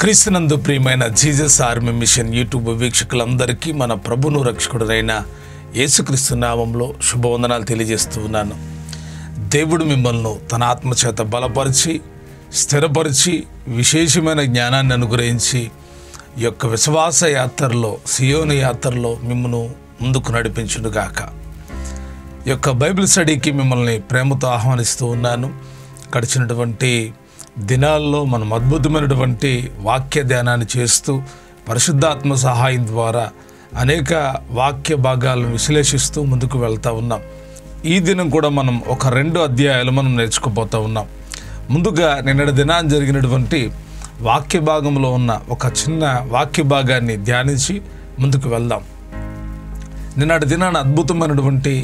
క్రీస్తునందు ప్రియమైన Jesus army machine YouTube వీక్షకులందరికీ మన ప్రభును రక్షకుడైన యేసుక్రీస్తు నామంలో శుభవందనాలు తెలియజేస్తూ ఉన్నాను. దేవుడు మిమ్మల్ని తన ఆత్మచేత బలపరిచి స్థిరపరిచి విశేషమైన జ్ఞానాన్ని అనుగ్రహించి ఈ యొక్క విశ్వాస యాత్రలో సియోను యాత్రలో మిమ్మల్ని ముందుకు నడిపించునుగాక. ఈ యొక్క బైబిల్ స్టడీకి మిమ్మల్ని ప్రేమతో ఆహ్వానిస్తూ ఉన్నాను. గడిచినటువంటి దినాల్లో మనం అద్భుతమైనటువంటి వాక్య ధ్యానాన్ని చేస్తూ పరిశుద్ధాత్మ సహాయం ద్వారా అనేక వాక్య భాగాలను విశ్లేషిస్తూ ముందుకు వెళ్తూ ఉన్నాం. ఈ దినం కూడా మనం ఒక 2 అధ్యాయాలు మనం నేర్చుకోబోతూ ఉన్నాం. ముందుగా నిన్నటి దినాన్ని జరిగినటువంటి వాక్య భాగంలో ఉన్న ఒక చిన్న వాక్య భాగాన్ని ధ్యానించి ముందుకు వెళ్దాం. నిన్నటి దినాన్ని అద్భుతమైనటువంటి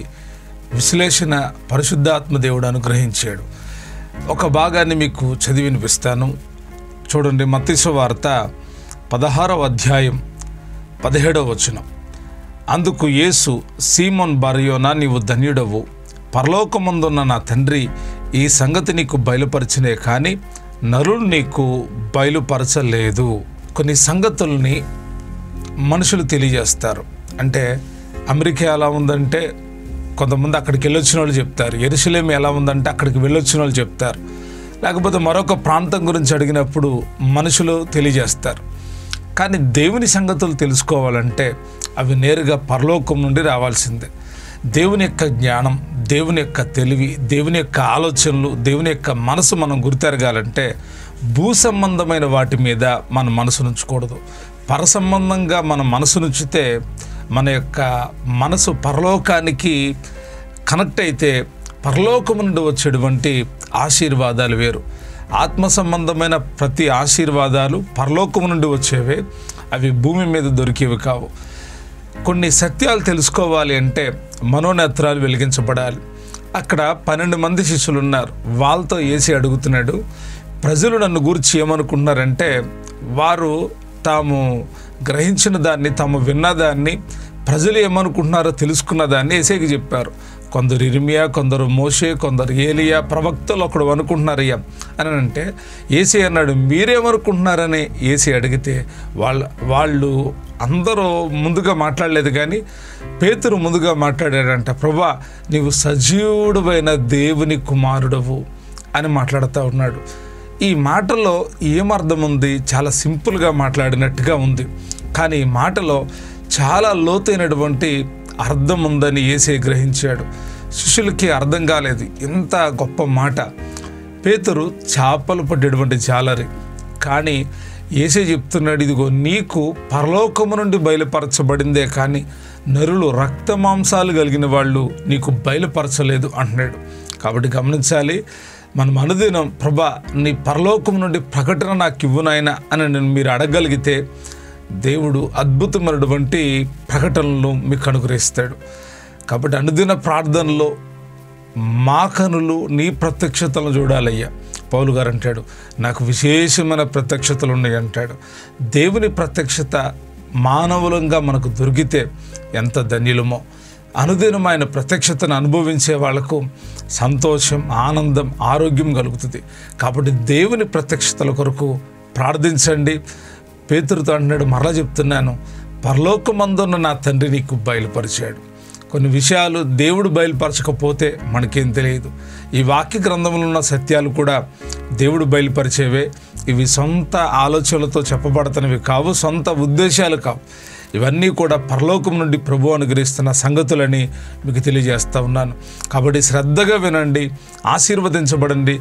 విశ్లేషణ పరిశుద్ధాత్మ దేవుడు అనుగ్రహించాడు. ఒక భాగాన్ని మీకు చదివి వినిపిస్తాను. చూడండి, మత్తయి సువార్త 16వ అధ్యాయం 17వ వచనం. అందుకు యేసు, సీమోన్ బార్యోనా, నీవు ధన్యుడవు, పరలోకమందున్న నా తండ్రి ఈ సంగతి నీకు బయలుపరిచినే కానీ నరులు నీకు బయలుపరచలేదు. కొన్ని సంగతుల్ని మనుషులు తెలియజేస్తారు. అంటే అమెరికా ఎలా ఉందంటే కొంతమంది అక్కడికి వెళ్ళొచ్చిన వాళ్ళు చెప్తారు, యెరూషలేము ఎలా ఉందంటే అక్కడికి వెళ్ళొచ్చిన వాళ్ళు చెప్తారు, లేకపోతే మరొక ప్రాంతం గురించి అడిగినప్పుడు మనుషులు తెలియజేస్తారు. కానీ దేవుని సంగతులు తెలుసుకోవాలంటే అవి నేరుగా పరలోకం నుండి రావాల్సిందే. దేవుని యొక్క జ్ఞానం, దేవుని యొక్క తెలివి, దేవుని యొక్క ఆలోచనలు, దేవుని యొక్క మనసు మనం గుర్తెరగాలంటే భూ సంబంధమైన వాటి మీద మన మనసు ఉంచకూడదు. పర సంబంధంగా మన మనసు ఉంచితే మన యొక్క మనసు పరలోకానికి కనెక్ట్ అయితే పరలోకం నుండి వచ్చేటువంటి ఆశీర్వాదాలు వేరు. ఆత్మ సంబంధమైన ప్రతి ఆశీర్వాదాలు పరలోకం నుండి వచ్చేవే, అవి భూమి మీద దొరికేవి కావు. కొన్ని సత్యాలు తెలుసుకోవాలి అంటే మనోనేత్రాలు వెలిగించబడాలి. అక్కడ 12 మంది శిష్యులు ఉన్నారు. వాళ్ళతో యేసు అడుగుతున్నాడు, ప్రజలు నన్ను గురించి ఏమనుకుంటున్నారంటే, వారు తాము గ్రహించిన దాన్ని, తాము విన్నదాన్ని, ప్రజలు ఏమనుకుంటున్నారో తెలుసుకున్న దాన్ని యేసుకి చెప్పారు. కొందరు ఇర్మియా, కొందరు మోషే, కొందరు ఏలియా ప్రవక్తలు ఒకడు అనుకుంటున్నారయ్యా అని అంటే యేసు అన్నాడు, మీరేమనుకుంటున్నారని యేసు అడిగితే వాళ్ళు అందరూ ముందుగా మాట్లాడలేదు, కానీ పేతురు ముందుగా మాట్లాడాడంట. ప్రభా, నీవు సజీవుడైన దేవుని కుమారుడవు అని మాట్లాడుతూ ఉన్నాడు. ఈ మాటలో ఏమర్థం ఉంది? చాలా సింపుల్గా మాట్లాడినట్టుగా ఉంది, కానీ ఈ మాటలో చాలా లోతైనటువంటి అర్థం ఉందని యేసే గ్రహించాడు. శిష్యులకి అర్థం కాలేదు ఇంత గొప్ప మాట. పేతురు చేపలు పట్టేటువంటి జాలరి, కానీ యేసే చెప్తున్నాడు, ఇదిగో నీకు పరలోకము నుండి బయలుపరచబడిందే కానీ నరులు రక్త మాంసాలు కలిగిన వాళ్ళు నీకు బయలుపరచలేదు అంటున్నాడు. కాబట్టి గమనించాలి, మనం అనుదినం ప్రభా నీ పరలోకం నుండి ప్రకటన నాకు ఇవ్వునాయన అని మీరు అడగగలిగితే దేవుడు అద్భుతమైనటువంటి ప్రకటనలు మీకు అనుగ్రహిస్తాడు. కాబట్టి అనుదిన ప్రార్థనలో మా కనులు నీ ప్రత్యక్షతలను చూడాలయ్యా. పౌలు గారు అంటాడు, నాకు విశేషమైన ప్రత్యక్షతలు ఉన్నాయి అంటాడు. దేవుని ప్రత్యక్షత మానవులంగా మనకు దొరికితే ఎంత ధన్యులమో. అనుదినం ఆయన ప్రత్యక్షతను అనుభవించే వాళ్లకు సంతోషం, ఆనందం, ఆరోగ్యం కలుగుతుంది. కాబట్టి దేవుని ప్రత్యక్షతల కొరకు ప్రార్థించండి. పేతురుతో అంటున్నాడు, మరలా చెప్తున్నాను, పరలోకమందున్న నా తండ్రి నీకు బయలుపరిచాడు. కొన్ని విషయాలు దేవుడు బయలుపరచకపోతే మనకేం తెలియదు. ఈ వాక్య గ్రంథంలో ఉన్న సత్యాలు కూడా దేవుడు బయలుపరిచేవే. ఇవి సొంత ఆలోచనలతో చెప్పబడుతున్నవి కావు, సొంత ఉద్దేశాలు కావు. ఇవన్నీ కూడా పరలోకం నుండి ప్రభు అనుగ్రహిస్తున్న సంగతులని మీకు తెలియజేస్తూ ఉన్నాను. కాబట్టి శ్రద్ధగా వినండి, ఆశీర్వదించబడండి.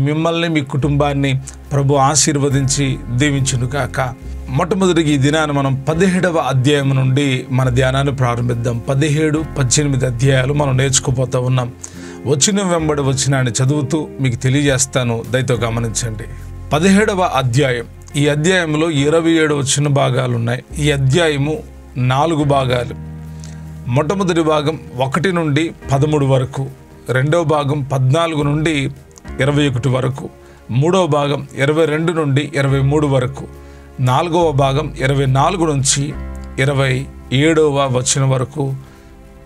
మిమ్మల్ని, మీ కుటుంబాన్ని ప్రభు ఆశీర్వదించి దీవించునుగాక. మొట్టమొదటిగా ఈ దినాన్ని మనం 17వ అధ్యాయం నుండి మన ధ్యానాన్ని ప్రారంభిద్దాం. 17, 18 అధ్యాయాలు మనం నేర్చుకోపోతూ ఉన్నాం. వచ్చిన వెంబడి వచ్చినాన్ని చదువుతూ మీకు తెలియజేస్తాను, దయతో గమనించండి. 17వ అధ్యాయం. ఈ అధ్యాయంలో 27 చిన్న భాగాలు ఉన్నాయి. ఈ అధ్యాయము 4 భాగాలు. మొట్టమొదటి భాగం 1 నుండి 13 వరకు, రెండవ భాగం 14 నుండి 21 వరకు, మూడవ భాగం 22 నుండి 23 వరకు, నాలుగవ భాగం 24 నుంచి 27వ వచనం వరకు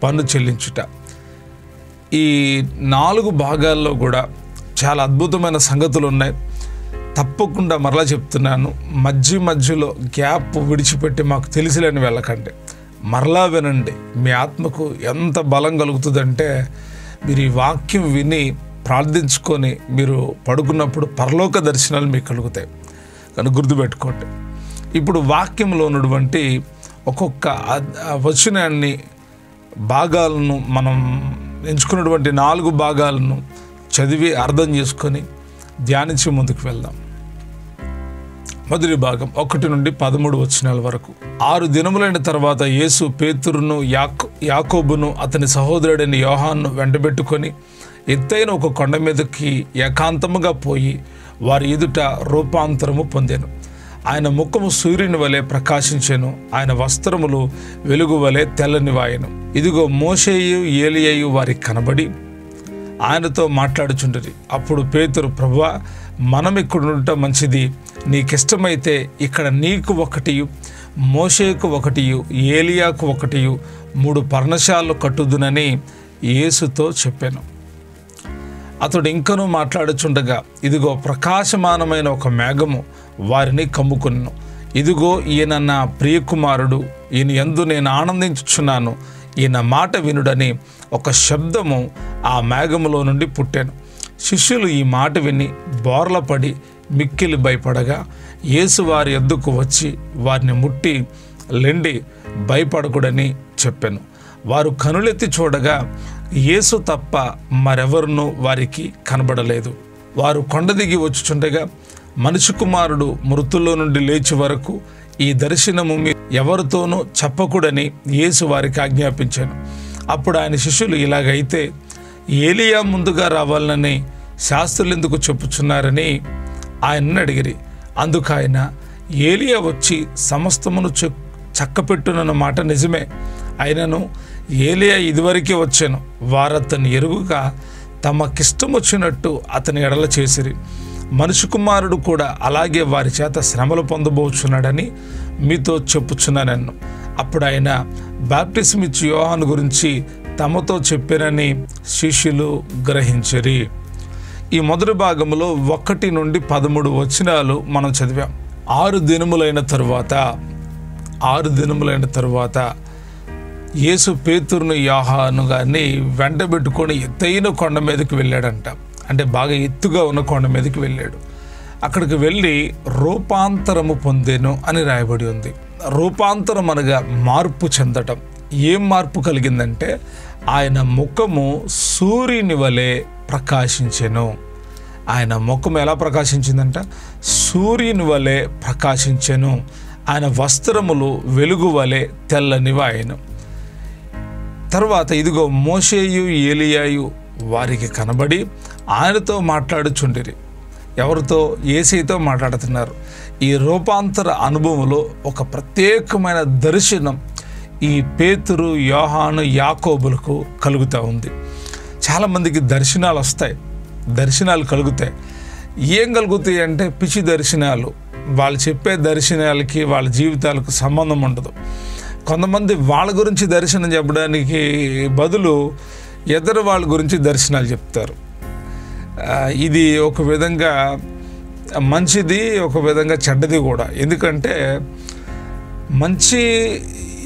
పన్ను చెల్లించుట. ఈ 4 భాగాల్లో కూడా చాలా అద్భుతమైన సంగతులు ఉన్నాయి. తప్పకుండా మరలా చెప్తున్నాను, మధ్యలో గ్యాప్ విడిచిపెట్టి మాకు తెలిసిలేని వెళ్ళకండి, మరలా వినండి. మీ ఆత్మకు ఎంత బలం కలుగుతుందంటే మీరు ఈ వాక్యం విని ప్రార్థించుకొని మీరు పడుకున్నప్పుడు పరలోక దర్శనాలు మీకు కలుగుతాయి. కానీ గుర్తుపెట్టుకోండి, ఇప్పుడు వాక్యంలో ఉన్నటువంటి ఒక్కొక్క వచనాన్ని భాగాలను మనం ఎంచుకున్నటువంటి 4 భాగాలను చదివి అర్థం చేసుకొని ధ్యానించి ముందుకు వెళ్దాం. మొదటి భాగం 1 నుండి 13 వచనాల వరకు. 6 దినములైన తర్వాత యేసు పేతురును యాకోబును అతని సహోదరుడైన యోహాను వెంటబెట్టుకొని ఎత్తైన ఒక కొండ మీదకి ఏకాంతముగా పోయి వారి ఎదుట రూపాంతరము పొందెను. ఆయన ముఖము సూర్యుని వలె ప్రకాశించెను, ఆయన వస్త్రములు వెలుగు వలె తెల్లనివాయెను. ఇదిగో మోషేయు ఏలియాయు వారికి కనబడి ఆయనతో మాట్లాడుచుండిరి. అప్పుడు పేతురు, ప్రభువా, మనం ఇక్కడ ఉండటం మంచిది. నీకిష్టమైతే ఇక్కడ నీకు 1, మోషేకు 1, ఏలియాకు 1 3 పర్ణశాలలు కట్టుదునని యేసుతో చెప్పాను. అతడు ఇంకనూ మాట్లాడుచుండగా ఇదిగో ప్రకాశమానమైన ఒక మేఘము వారిని కమ్ముకొనెను. ఇదిగో ఈయన నా ప్రియకుమారుడు, ఈయన యందు నేను ఆనందించుచున్నాను, ఈయన మాట వినుడని ఒక శబ్దము ఆ మేఘములో నుండి పుట్టాను. శిష్యులు ఈ మాట విని బోర్లపడి మిక్కిలి భయపడగా యేసు వారి యొద్దకు వచ్చి వారిని ముట్టి, లెండి, భయపడకుడని చెప్పాను. వారు కనులెత్తి చూడగా యేసు తప్ప మరెవరునూ వారికి కనబడలేదు. వారు కొండ దిగి వచ్చుచుండగా మనుష్య కుమారుడు మృతుల్లో నుండి లేచి వరకు ఈ దర్శనము ఎవరితోనూ చెప్పకూడని యేసు వారికి ఆజ్ఞాపించాను. అప్పుడు ఆయన శిష్యులు, ఇలాగైతే ఏలియా ముందుగా రావాలని శాస్త్రులు ఎందుకు చెప్పుచున్నారని ఆయనను అడిగిరి. అందుకు ఆయన, ఏలియా వచ్చి సమస్తమును చక్కపెట్టునన్న మాట నిజమే. అయినను ఏలియా ఇదివరకే వచ్చాను, వారతని ఎరుగుగా తమకిష్టం వచ్చినట్టు అతని ఎడల చేసిరి. మనుష్య కుమారుడు కూడా అలాగే వారి చేత శ్రమలు పొందబోచున్నాడని మీతో చెప్పుచున్నానన్ను. అప్పుడు ఆయన బాప్టిజం ఇచ్చి యోహాను గురించి తమతో చెప్పారని శిష్యులు గ్రహించిరి. ఈ మొదటి భాగంలో 1 నుండి 13 వచనాలు మనం చదివాం. 6 దినములైన తరువాత యేసు పేతురును యోహాను గారిని వెంటబెట్టుకొని ఎత్తైన కొండ మీదకి వెళ్ళాడంట. అంటే బాగా ఎత్తుగా ఉన్న కొండ మీదకి వెళ్ళాడు. అక్కడికి వెళ్ళి రూపాంతరము పొందెను అని రాయబడి ఉంది. రూపాంతరం అనగా మార్పు చెందటం. ఏం మార్పు కలిగిందంటే ఆయన ముఖము సూర్యుని వలె ప్రకాశించెను. ఆయన ముఖం ఎలా ప్రకాశించిందంట? సూర్యుని వలె ప్రకాశించెను. ఆయన వస్త్రములు వెలుగు వలె తెల్లనివాయెను. తర్వాత ఇదిగో మోషేయు ఏలియాయు వారికి కనబడి ఆయనతో మాట్లాడుచుండిరి. ఎవరితో? యేసయ్యతో మాట్లాడుతున్నారు. ఈ రూపాంతర అనుభవంలో ఒక ప్రత్యేకమైన దర్శనం ఈ పేతురు, యోహాను, యాకోబులకు కలుగుతూ ఉంది. చాలామందికి దర్శనాలు వస్తాయి, దర్శనాలు కలుగుతాయి. ఏం కలుగుతాయి అంటే పిచ్చి దర్శనాలు. వాళ్ళు చెప్పే దర్శనాలకి వాళ్ళ జీవితాలకు సంబంధం ఉండదు. కొంతమంది వాళ్ళ గురించి దర్శనం చెప్పడానికి బదులు ఎదురు వాళ్ళ గురించి దర్శనాలు చెప్తారు. ఇది ఒక విధంగా మంచిది, ఒక విధంగా చెడ్డది కూడా. ఎందుకంటే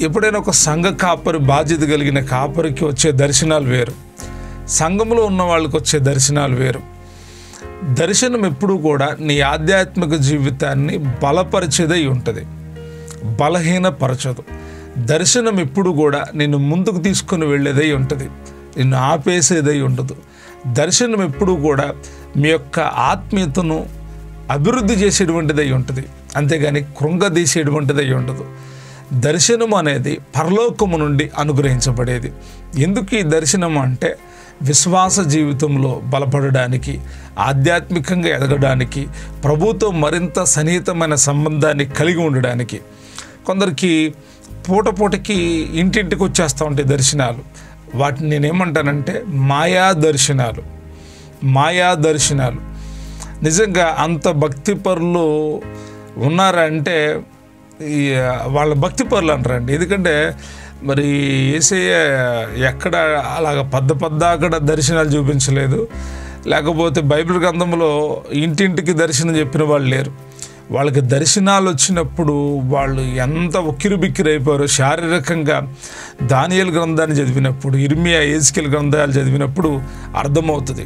ఎప్పుడైనా ఒక సంఘ కాపరి, బాధ్యత కలిగిన కాపరికి వచ్చే దర్శనాలు వేరు, సంఘంలో ఉన్న వాళ్ళకి వచ్చే దర్శనాలు వేరు. దర్శనం ఎప్పుడూ కూడా నీ ఆధ్యాత్మిక జీవితాన్ని బలపరిచేదై ఉంటుంది, బలహీనపరచదు. దర్శనం ఎప్పుడు కూడా నిన్ను ముందుకు తీసుకొని వెళ్ళేదై ఉంటుంది, నిన్ను ఆపేసేదై ఉండదు. దర్శనం ఎప్పుడు కూడా మీ యొక్క ఆత్మీయతను అభివృద్ధి చేసేటువంటిదై ఉంటుంది, అంతేగాని కృంగదీసేటువంటిదై ఉండదు. దర్శనం అనేది పరలోకము నుండి అనుగ్రహించబడేది. ఎందుకు ఈ దర్శనం అంటే విశ్వాస జీవితంలో బలపడడానికి, ఆధ్యాత్మికంగా ఎదగడానికి, ప్రభుతో మరింత సన్నిహితమైన సంబంధాన్ని కలిగి ఉండడానికి. కొందరికి పూటకి ఇంటింటికి వచ్చేస్తూ ఉంటాయి దర్శనాలు. వాటిని నేనేమంటానంటే మాయా దర్శనాలు. నిజంగా అంత భక్తిపరులు ఉన్నారంటే వాళ్ళ భక్తిపరులు అంటారండి. ఎందుకంటే మరి యేసయ్య ఎక్కడ అలాగ అక్కడ దర్శనాలు చూపించలేదు. లేకపోతే బైబిల్ గ్రంథంలో ఇంటింటికి దర్శనం చెప్పిన వాళ్ళు లేరు. వాళ్ళకి దర్శనాలు వచ్చినప్పుడు వాళ్ళు ఎంత ఉక్కిరిబిక్కిరైపోయారో శారీరకంగా దానియేలు గ్రంథాన్ని చదివినప్పుడు, ఇర్మియా, యెజ్కేలు గ్రంథాలు చదివినప్పుడు అర్థమవుతుంది.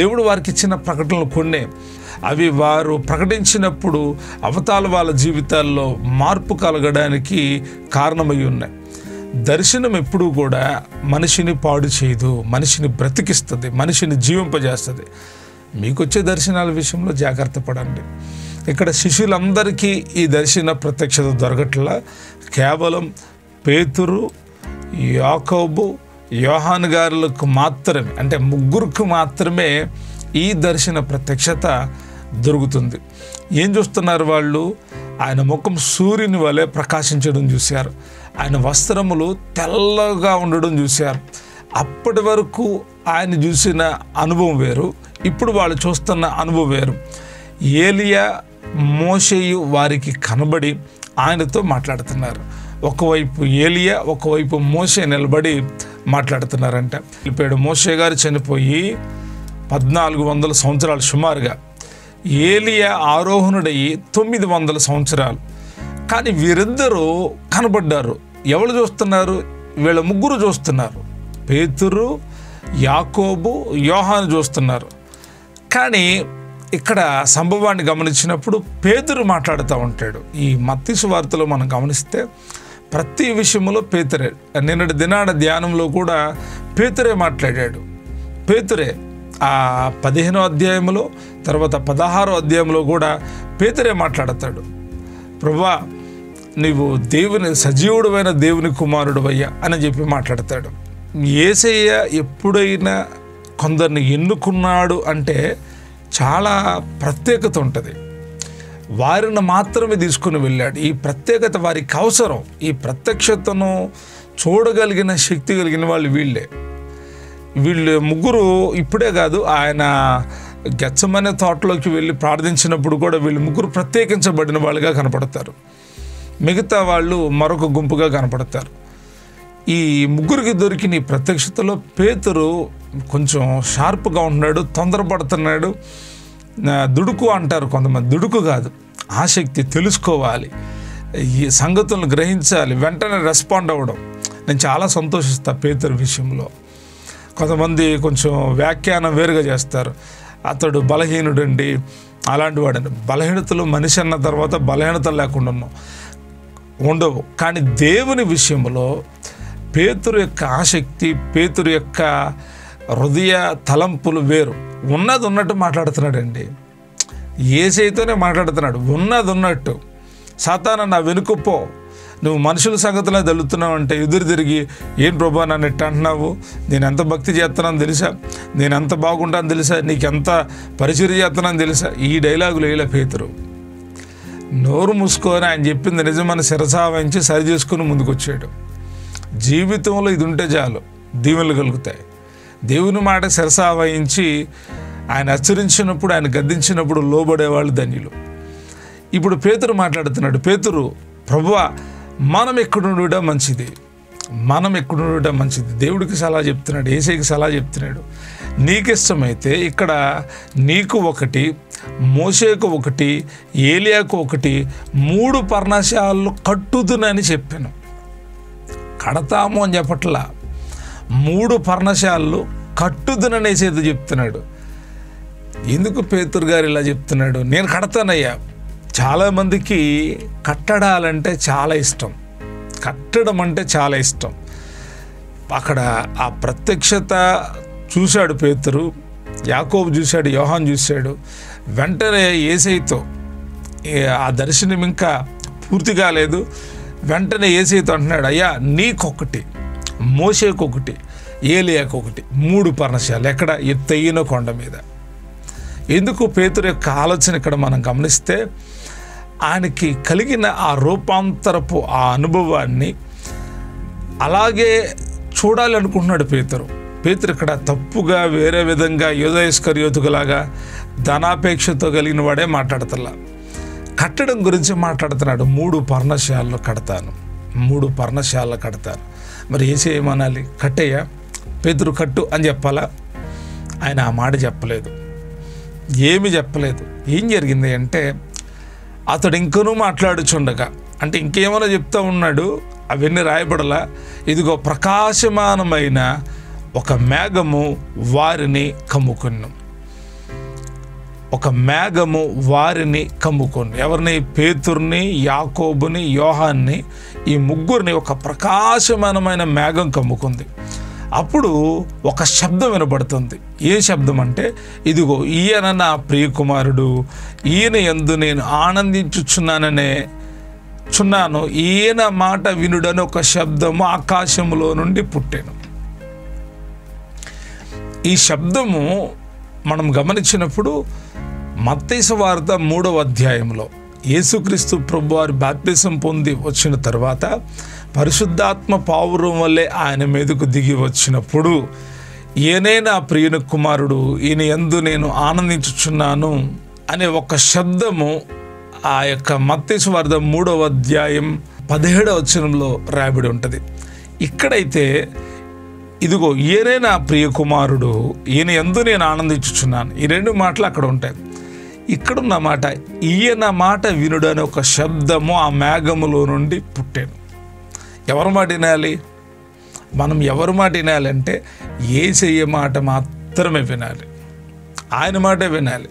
దేవుడు వారికి ఇచ్చిన ప్రకటనలు కొన్నే, అవి వారు ప్రకటించినప్పుడు అవతాల వాళ్ళ జీవితాల్లో మార్పు కలగడానికి కారణమై ఉన్నాయి. దర్శనం ఎప్పుడూ కూడా మనిషిని పాడు చేయదు, మనిషిని బ్రతికిస్తుంది, మనిషిని జీవింపజేస్తుంది. మీకు వచ్చే దర్శనాల విషయంలో జాగ్రత్త పడండి. ఇక్కడ శిష్యులందరికీ ఈ దర్శన ప్రత్యక్షత దొరకట్లా. కేవలం పేతురు, యాకోబు, యోహాను గారులకు మాత్రమే, అంటే ముగ్గురికి మాత్రమే ఈ దర్శన ప్రత్యక్షత దొరుకుతుంది. ఏం చూస్తున్నారు వాళ్ళు? ఆయన ముఖం సూర్యుని వలె ప్రకాశించడం చూశారు. ఆయన వస్త్రములు తెల్లగా ఉండడం చూశారు. అప్పటి వరకు ఆయన చూసిన అనుభవం వేరు, ఇప్పుడు వాళ్ళు చూస్తున్న అనుభవం వేరు. ఏలియా, మోషేయు వారికి కనబడి ఆయనతో మాట్లాడుతున్నారు. ఒకవైపు ఏలియా, ఒకవైపు మోషే నిలబడి మాట్లాడుతున్నారంట. మోషే గారు చనిపోయి 1400 సంవత్సరాలు సుమారుగా, ఏలియా ఆరోహణుడయ్యి 900 సంవత్సరాలు. కానీ వీరిద్దరూ కనబడ్డారు. ఎవరు చూస్తున్నారు? వీళ్ళ ముగ్గురు చూస్తున్నారు. పేతురు, యాకోబు, యోహాను చూస్తున్నారు. కానీ ఇక్కడ సంభవాన్ని గమనించినప్పుడు పేతురు మాట్లాడుతూ ఉంటాడు. ఈ మత్తయి సువార్తలో మనం గమనిస్తే ప్రతి విషయంలో పేతురే. నిన్నటి దినాన ధ్యానంలో కూడా పేతురే మాట్లాడాడు. పేతురే ఆ 15వ అధ్యాయంలో, తర్వాత 16వ అధ్యాయంలో కూడా పేతురే మాట్లాడతాడు. ప్రభువా, నీవు దేవుని సజీవుడైన దేవుని కుమారుడువయ్యా అని చెప్పి మాట్లాడతాడు. యేసయ్య ఎప్పుడైనా కొందరిని ఎన్నుకున్నాడు అంటే చాలా ప్రత్యేకత ఉంటుంది. వారిని మాత్రమే తీసుకుని వెళ్ళాడు. ఈ ప్రత్యేకత వారికి అవసరం. ఈ ప్రత్యక్షతను చూడగలిగిన శక్తి కలిగిన వాళ్ళు వీళ్ళు ముగ్గురు. ఇప్పుడే కాదు, ఆయన గెత్సెమనే తోటలోకి వెళ్ళి ప్రార్థించినప్పుడు కూడా వీళ్ళు ముగ్గురు ప్రత్యేకించబడిన వాళ్ళుగా కనపడతారు. మిగతా వాళ్ళు మరొక గుంపుగా కనపడతారు. ఈ ముగ్గురికి దొరికిన ఈ ప్రత్యక్షతలో పేతురు కొంచెం షార్ప్గా ఉంటున్నాడు, తొందరపడుతున్నాడు. దుడుకు అంటారు కొంతమంది. దుడుకు కాదు, ఆసక్తి, తెలుసుకోవాలి, ఈ సంగతులను గ్రహించాలి, వెంటనే రెస్పాండ్ అవ్వడం. నేను చాలా సంతోషిస్తాను పేతురు విషయంలో. కొంతమంది కొంచెం వ్యాఖ్యానం వేరుగా చేస్తారు. అతడు బలహీనుడండి, అలాంటి వాడండి. బలహీనతలు మనిషి అన్న తర్వాత బలహీనతలు లేకుండా ఉండవు. కానీ దేవుని విషయంలో పేతురు యొక్క ఆసక్తి, పేతురు యొక్క హృదయ తలంపులు వేరు. ఉన్నది ఉన్నట్టు మాట్లాడుతున్నాడండి. యేసయ్యతోనే మాట్లాడుతున్నాడు, ఉన్నది ఉన్నట్టు. సాతాను, నా వెనుకపో, నువ్వు మనుషుల సంగతిలో దళుతున్నావు అంటే ఎదురు తిరిగి, ఏం ప్రభా నన్ను ఎట్ట అంటున్నావు? నేను ఎంత భక్తి చేస్తున్నాను తెలుసా? నేను ఎంత బాగుంటాను తెలుసా? నీకెంత పరిచర్య చేస్తున్నాను తెలుసా? ఈ డైలాగులు వేయలే పేతురు. నోరు మూసుకొని ఆయన చెప్పింది నిజమని శిరసావహించి సరి చేసుకుని ముందుకొచ్చాడు. జీవితంలో ఇది ఉంటే చాలు, దీవెనలు కలుగుతాయి. దేవుని మాట శిరసావహించి ఆయన హెచ్చరించినప్పుడు, ఆయన గద్దించినప్పుడు లోబడేవాళ్ళు ధన్యులు. ఇప్పుడు పేతురు మాట్లాడుతున్నాడు. పేతురు, ప్రభువా, మనం ఎక్కడుండుట మంచిది, మనం ఎక్కడుండుట మంచిది. దేవుడికి సలహా చెప్తున్నాడు, యేసయ్యకి సలహా చెప్తున్నాడు. నీకు ఇష్టమైతే ఇక్కడ నీకు ఒకటి, మోషేకు ఒకటి, ఏలియాకు ఒకటి, 3 పర్ణశాలలు కట్టుదునని చెప్పాను. కడతాము అని చెప్పట్లా, 3 పర్ణశాలలు కట్టుదుననేసేది చెప్తున్నాడు. ఎందుకు పేతురు గారు ఇలా చెప్తున్నాడు? నేను కడతానయ్యా. చాలామందికి కట్టడాలంటే చాలా ఇష్టం, కట్టడం అంటే చాలా ఇష్టం. అక్కడ ఆ ప్రత్యక్షత చూశాడు పేతురు, యాకోబు చూశాడు, యోహాను చూశాడు. వెంటనే యేసయ్యతో, ఆ దర్శనం ఇంకా పూర్తి కాలేదు, వెంటనే యేసయ్యతో అంటున్నాడు, అయ్యా నీకొకటి, మోషేకొకటి, ఏలియాకొకటి, 3 పర్ణశాలలు. ఎక్కడ? ఎత్తయిన కొండ మీద. ఎందుకు పేతురు యొక్క ఆలోచన ఇక్కడ మనం గమనిస్తే, ఆయనకి కలిగిన ఆ రూపాంతరపు ఆ అనుభవాన్ని అలాగే చూడాలి అనుకుంటున్నాడు పేతురు. పేతురు ఇక్కడ తప్పుగా వేరే విధంగా యూదా ఇస్కరియోతులాగా ధనాపేక్షతో కలిగిన వాడే మాట్లాడుతలా, కట్టడం గురించి మాట్లాడుతున్నాడు. 3 పర్ణశాలలు కడతాను, 3 పర్ణశాలలు కడతాను. మరి యేసయ్య ఏమనాలి? కట్టయ్యా, పేతురు కట్టు అని చెప్పాలా? ఆయన ఆ మాట చెప్పలేదు, ఏమి చెప్పలేదు. ఏం జరిగింది అంటే అతడు ఇంకనూ మాట్లాడుచుండగా, అంటే ఇంకేమైనా చెప్తా ఉన్నాడు, అవన్నీ రాయబడలా. ఇదిగో ప్రకాశమానమైన ఒక మేఘము వారిని కమ్ముకొను. ఒక మేఘము వారిని కమ్ముకొని, ఎవరిని? పేతుర్ని, యాకోబుని, యోహాన్ని, ఈ ముగ్గురిని ఒక ప్రకాశమానమైన మేఘం కమ్ముకుంది. అప్పుడు ఒక శబ్దం వినబడుతుంది. ఏ శబ్దం అంటే, ఇదిగో ఈయన నా ప్రియకుమారుడు, ఈయన యందు నేను ఆనందించుచున్నాను, ఈయన మాట వినుడని ఒక శబ్దము ఆకాశములో నుండి పుట్టెను. ఈ శబ్దము మనం గమనించినప్పుడు మత్తయి సువార్త 3వ అధ్యాయంలో యేసుక్రీస్తు ప్రభువారి బాప్తిసం పొంది వచ్చిన తర్వాత పరిశుద్ధాత్మ పావురం వల్లే ఆయన మీదకు దిగి వచ్చినప్పుడు, ఈయనే నా ప్రియుని కుమారుడు, ఈయన యందు నేను ఆనందించుచున్నాను అనే ఒక శబ్దము ఆ యొక్క మత్తయి సువార్త 3వ అధ్యాయం 17వ వచనంలో రాయబడి ఉంటుంది. ఇక్కడైతే ఇదిగో ఈయనే నా ప్రియ కుమారుడు, ఈయన యందు నేను ఆనందించుచున్నాను, ఈ రెండు మాటలు అక్కడ ఉంటాయి. ఇక్కడున్న మాట, ఈయన మాట వినుడు అనే ఒక శబ్దము ఆ మేఘములో నుండి పుట్టాను. ఎవరి మాట వినాలి? మనం ఎవరి మాట వినాలంటే యేసయ్య మాట మాత్రమే వినాలి, ఆయన మాటే వినాలి.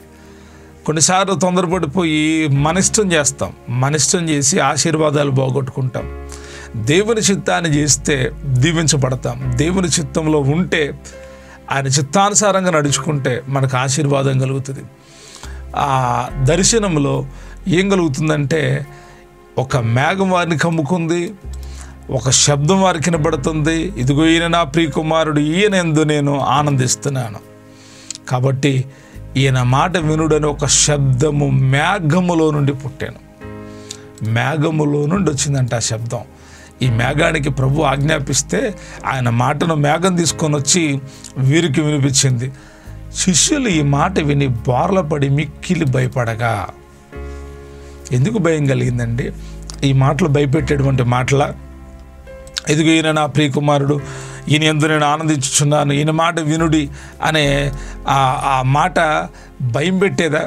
కొన్నిసార్లు తొందరపడిపోయి మన ఇష్టం చేస్తాం, మన ఇష్టం చేసి ఆశీర్వాదాలు పోగొట్టుకుంటాం. దేవుని చిత్తాన్ని చేస్తే దీవించబడతాం. దేవుని చిత్తంలో ఉంటే, ఆయన చిత్తానుసారంగా నడుచుకుంటే మనకు ఆశీర్వాదం కలుగుతుంది. ఆ దర్శనంలో ఏం కలుగుతుందంటే, ఒక మేఘం వారిని కమ్ముకుంది, ఒక శబ్దం వారికి వినబడుతుంది, ఇదిగో ఈయన నా ప్రియకుమారుడు, ఈయన యందు నేను ఆనందిస్తున్నాను. కాబట్టి ఈయన మాట వినుడని ఒక శబ్దము మేఘములో నుండి పుట్టాను. మేఘములో నుండి వచ్చిందంట ఆ శబ్దం. ఈ మేఘానికి ప్రభు ఆజ్ఞాపిస్తే ఆయన మాటను మేఘం తీసుకొని వచ్చి వీరికి వినిపించింది. శిష్యులు ఈ మాట విని బోర్లపడి మిక్కిలి భయపడగా. ఎందుకు భయం కలిగిందండి? ఈ మాటలు భయపెట్టేటువంటి మాటల, ఇదిగో ఈయన నా ప్రియకుమారుడు, ఈయన యందు నేను ఆనందించుచున్నాను, ఈయన మాట వినుడి అనే ఆ మాట భయం పెట్టేదా?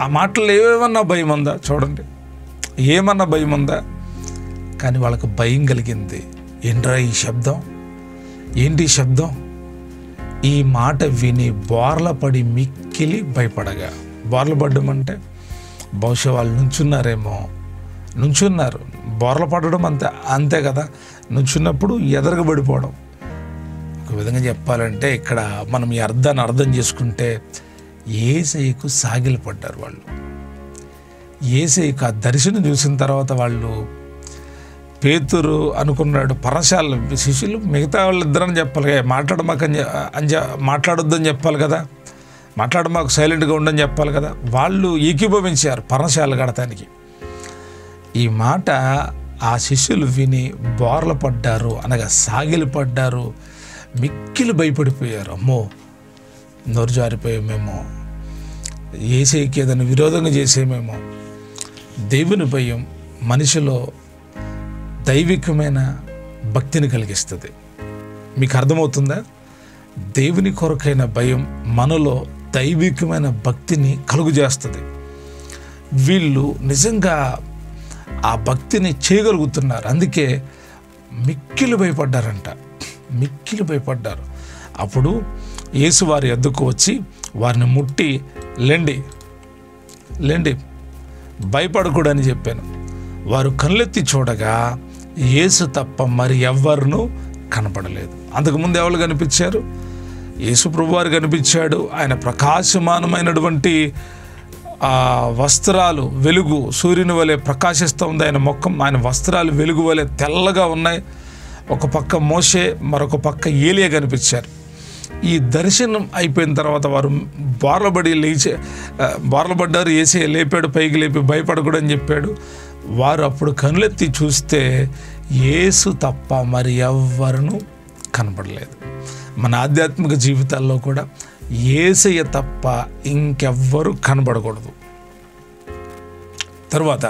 ఆ మాటలు ఏమన్నా భయం ఉందా? చూడండి, ఏమన్నా భయం ఉందా? కానీ వాళ్ళకు భయం కలిగింది. ఏంట్రా ఈ శబ్దం? ఏంటి ఈ శబ్దం? ఈ మాట విని బోర్లపడి మిక్కిలి భయపడగా. బోర్లపడ్డం అంటే బహుశా వాళ్ళు నుంచున్నారు. బోర్ల పడడం అంతే కదా. నుంచున్నప్పుడు ఎదరగబడిపోవడం. ఒక విధంగా చెప్పాలంటే ఇక్కడ మనం ఈ అర్థాన్ని అర్థం చేసుకుంటే, యేసయ్యకు సాగిలపడ్డారు వాళ్ళు. యేసయ్యకు ఆ దర్శనం చూసిన తర్వాత వాళ్ళు, పేతురు అనుకున్నాడు, పరశాల శిష్యులు మిగతా వాళ్ళిద్దరని చెప్పాలి, మాట్లాడొద్దని చెప్పాలి కదా, మాకు సైలెంట్గా ఉండని చెప్పాలి కదా. వాళ్ళు ఏకీభవించారు పరశాల కడతానికి. ఈ మాట ఆ శిష్యులు విని బోర్ల పడ్డారు, అనగా సాగిలపడ్డారు, మిక్కిలి భయపడిపోయారు. అమ్మో, నోరు జారిపోయామేమో, యేసయ్యకి ఏదైనా విరోధంగా చేసేమేమో. దేవుని భయం మనిషిలో దైవికమైన భక్తిని కలిగిస్తుంది. మీకు అర్థమవుతుందా? దేవుని కొరకైన భయం మనలో దైవికమైన భక్తిని కలుగజేస్తుంది. వీళ్ళు నిజంగా ఆ భక్తిని చేయగలుగుతున్నారు. అందుకే మిక్కిలి భయపడ్డారు. అప్పుడు యేసు వారి యొద్దకు వచ్చి వారిని ముట్టి, లెండి భయపడకూడని చెప్పాను. వారు కళ్ళెత్తి చూడగా యేసు తప్ప మరి ఎవ్వరునూ కనపడలేదు. అంతకుముందు ఎవరు కనిపించారు? యేసు ప్రభువారు కనిపించాడు. ఆయన ప్రకాశమానమైనటువంటి వస్త్రాలు వెలుగు సూర్యుని వలె ప్రకాశిస్తూ ఉంది ఆయన ముఖం. ఆయన వస్త్రాలు వెలుగు వలె తెల్లగా ఉన్నాయి. ఒక పక్క మోషే, మరొక పక్క ఏలియా కనిపించారు. ఈ దర్శనం అయిపోయిన తర్వాత వారు బోర్లపడ్డారు. యేసయ్య లేపాడు, పైకి లేపి భయపడకూడదని చెప్పాడు. వారు అప్పుడు కనులెత్తి చూస్తే యేసు తప్ప మరి ఎవ్వరునూ కనపడలేదు. మన ఆధ్యాత్మిక జీవితాల్లో కూడా యేసయ్య తప్ప ఇంకెవ్వరూ కనబడకూడదు. తరువాత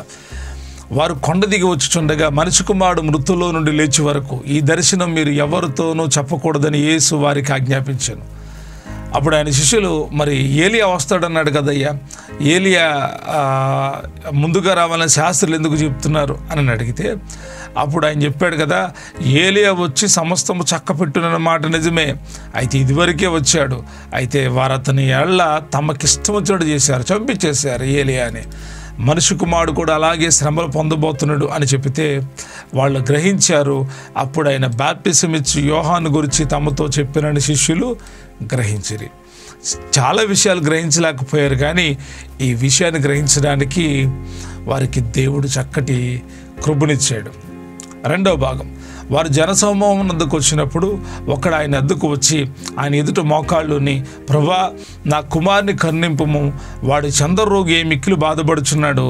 వారు కొండ దిగి వచ్చుచుండగా మనిషి కుమారుడు మృతుల్లో నుండి లేచి వరకు ఈ దర్శనం మీరు ఎవరితోనూ చెప్పకూడదని యేసు వారికి ఆజ్ఞాపించాను. అప్పుడు ఆయన శిష్యులు, మరి ఏలియా వస్తాడన్నాడు కదయ్యా, ఏలియా ముందుగా రావాలని శాస్త్రులు ఎందుకు చెప్తున్నారు అని అడిగితే, అప్పుడు ఆయన చెప్పాడు కదా, ఏలియా వచ్చి సమస్తము చక్కపెట్టునన్న మాట నిజమే, అయితే ఇదివరకే వచ్చాడు, అయితే వారు అతని ఏళ్ళ తమకిష్టం వచ్చినట్టు చేశారు, చంపించేశారు ఏలియాని. మనిషి కుమారుడు కూడా అలాగే శ్రమలు పొందబోతున్నాడు అని చెబితే వాళ్ళు గ్రహించారు. అప్పుడు ఆయన బాప్టిజం ఇచ్చి యోహాను గురించి తమతో చెప్పినని శిష్యులు గ్రహించిరి. చాలా విషయాలు గ్రహించలేకపోయారు, కానీ ఈ విషయాన్ని గ్రహించడానికి వారికి దేవుడు చక్కటి కృపనిచ్చాడు. రెండవ భాగం, వారు జనసమూహం వద్దకు వచ్చినప్పుడు ఒకడు ఆయన వద్దకు వచ్చి ఆయన ఎదుట మోకాళ్ళుని, ప్రభా, నా కుమారుని కరుణింపుము, వాడు చంద్రరోగి మిక్కిలి బాధపడుచున్నాడు,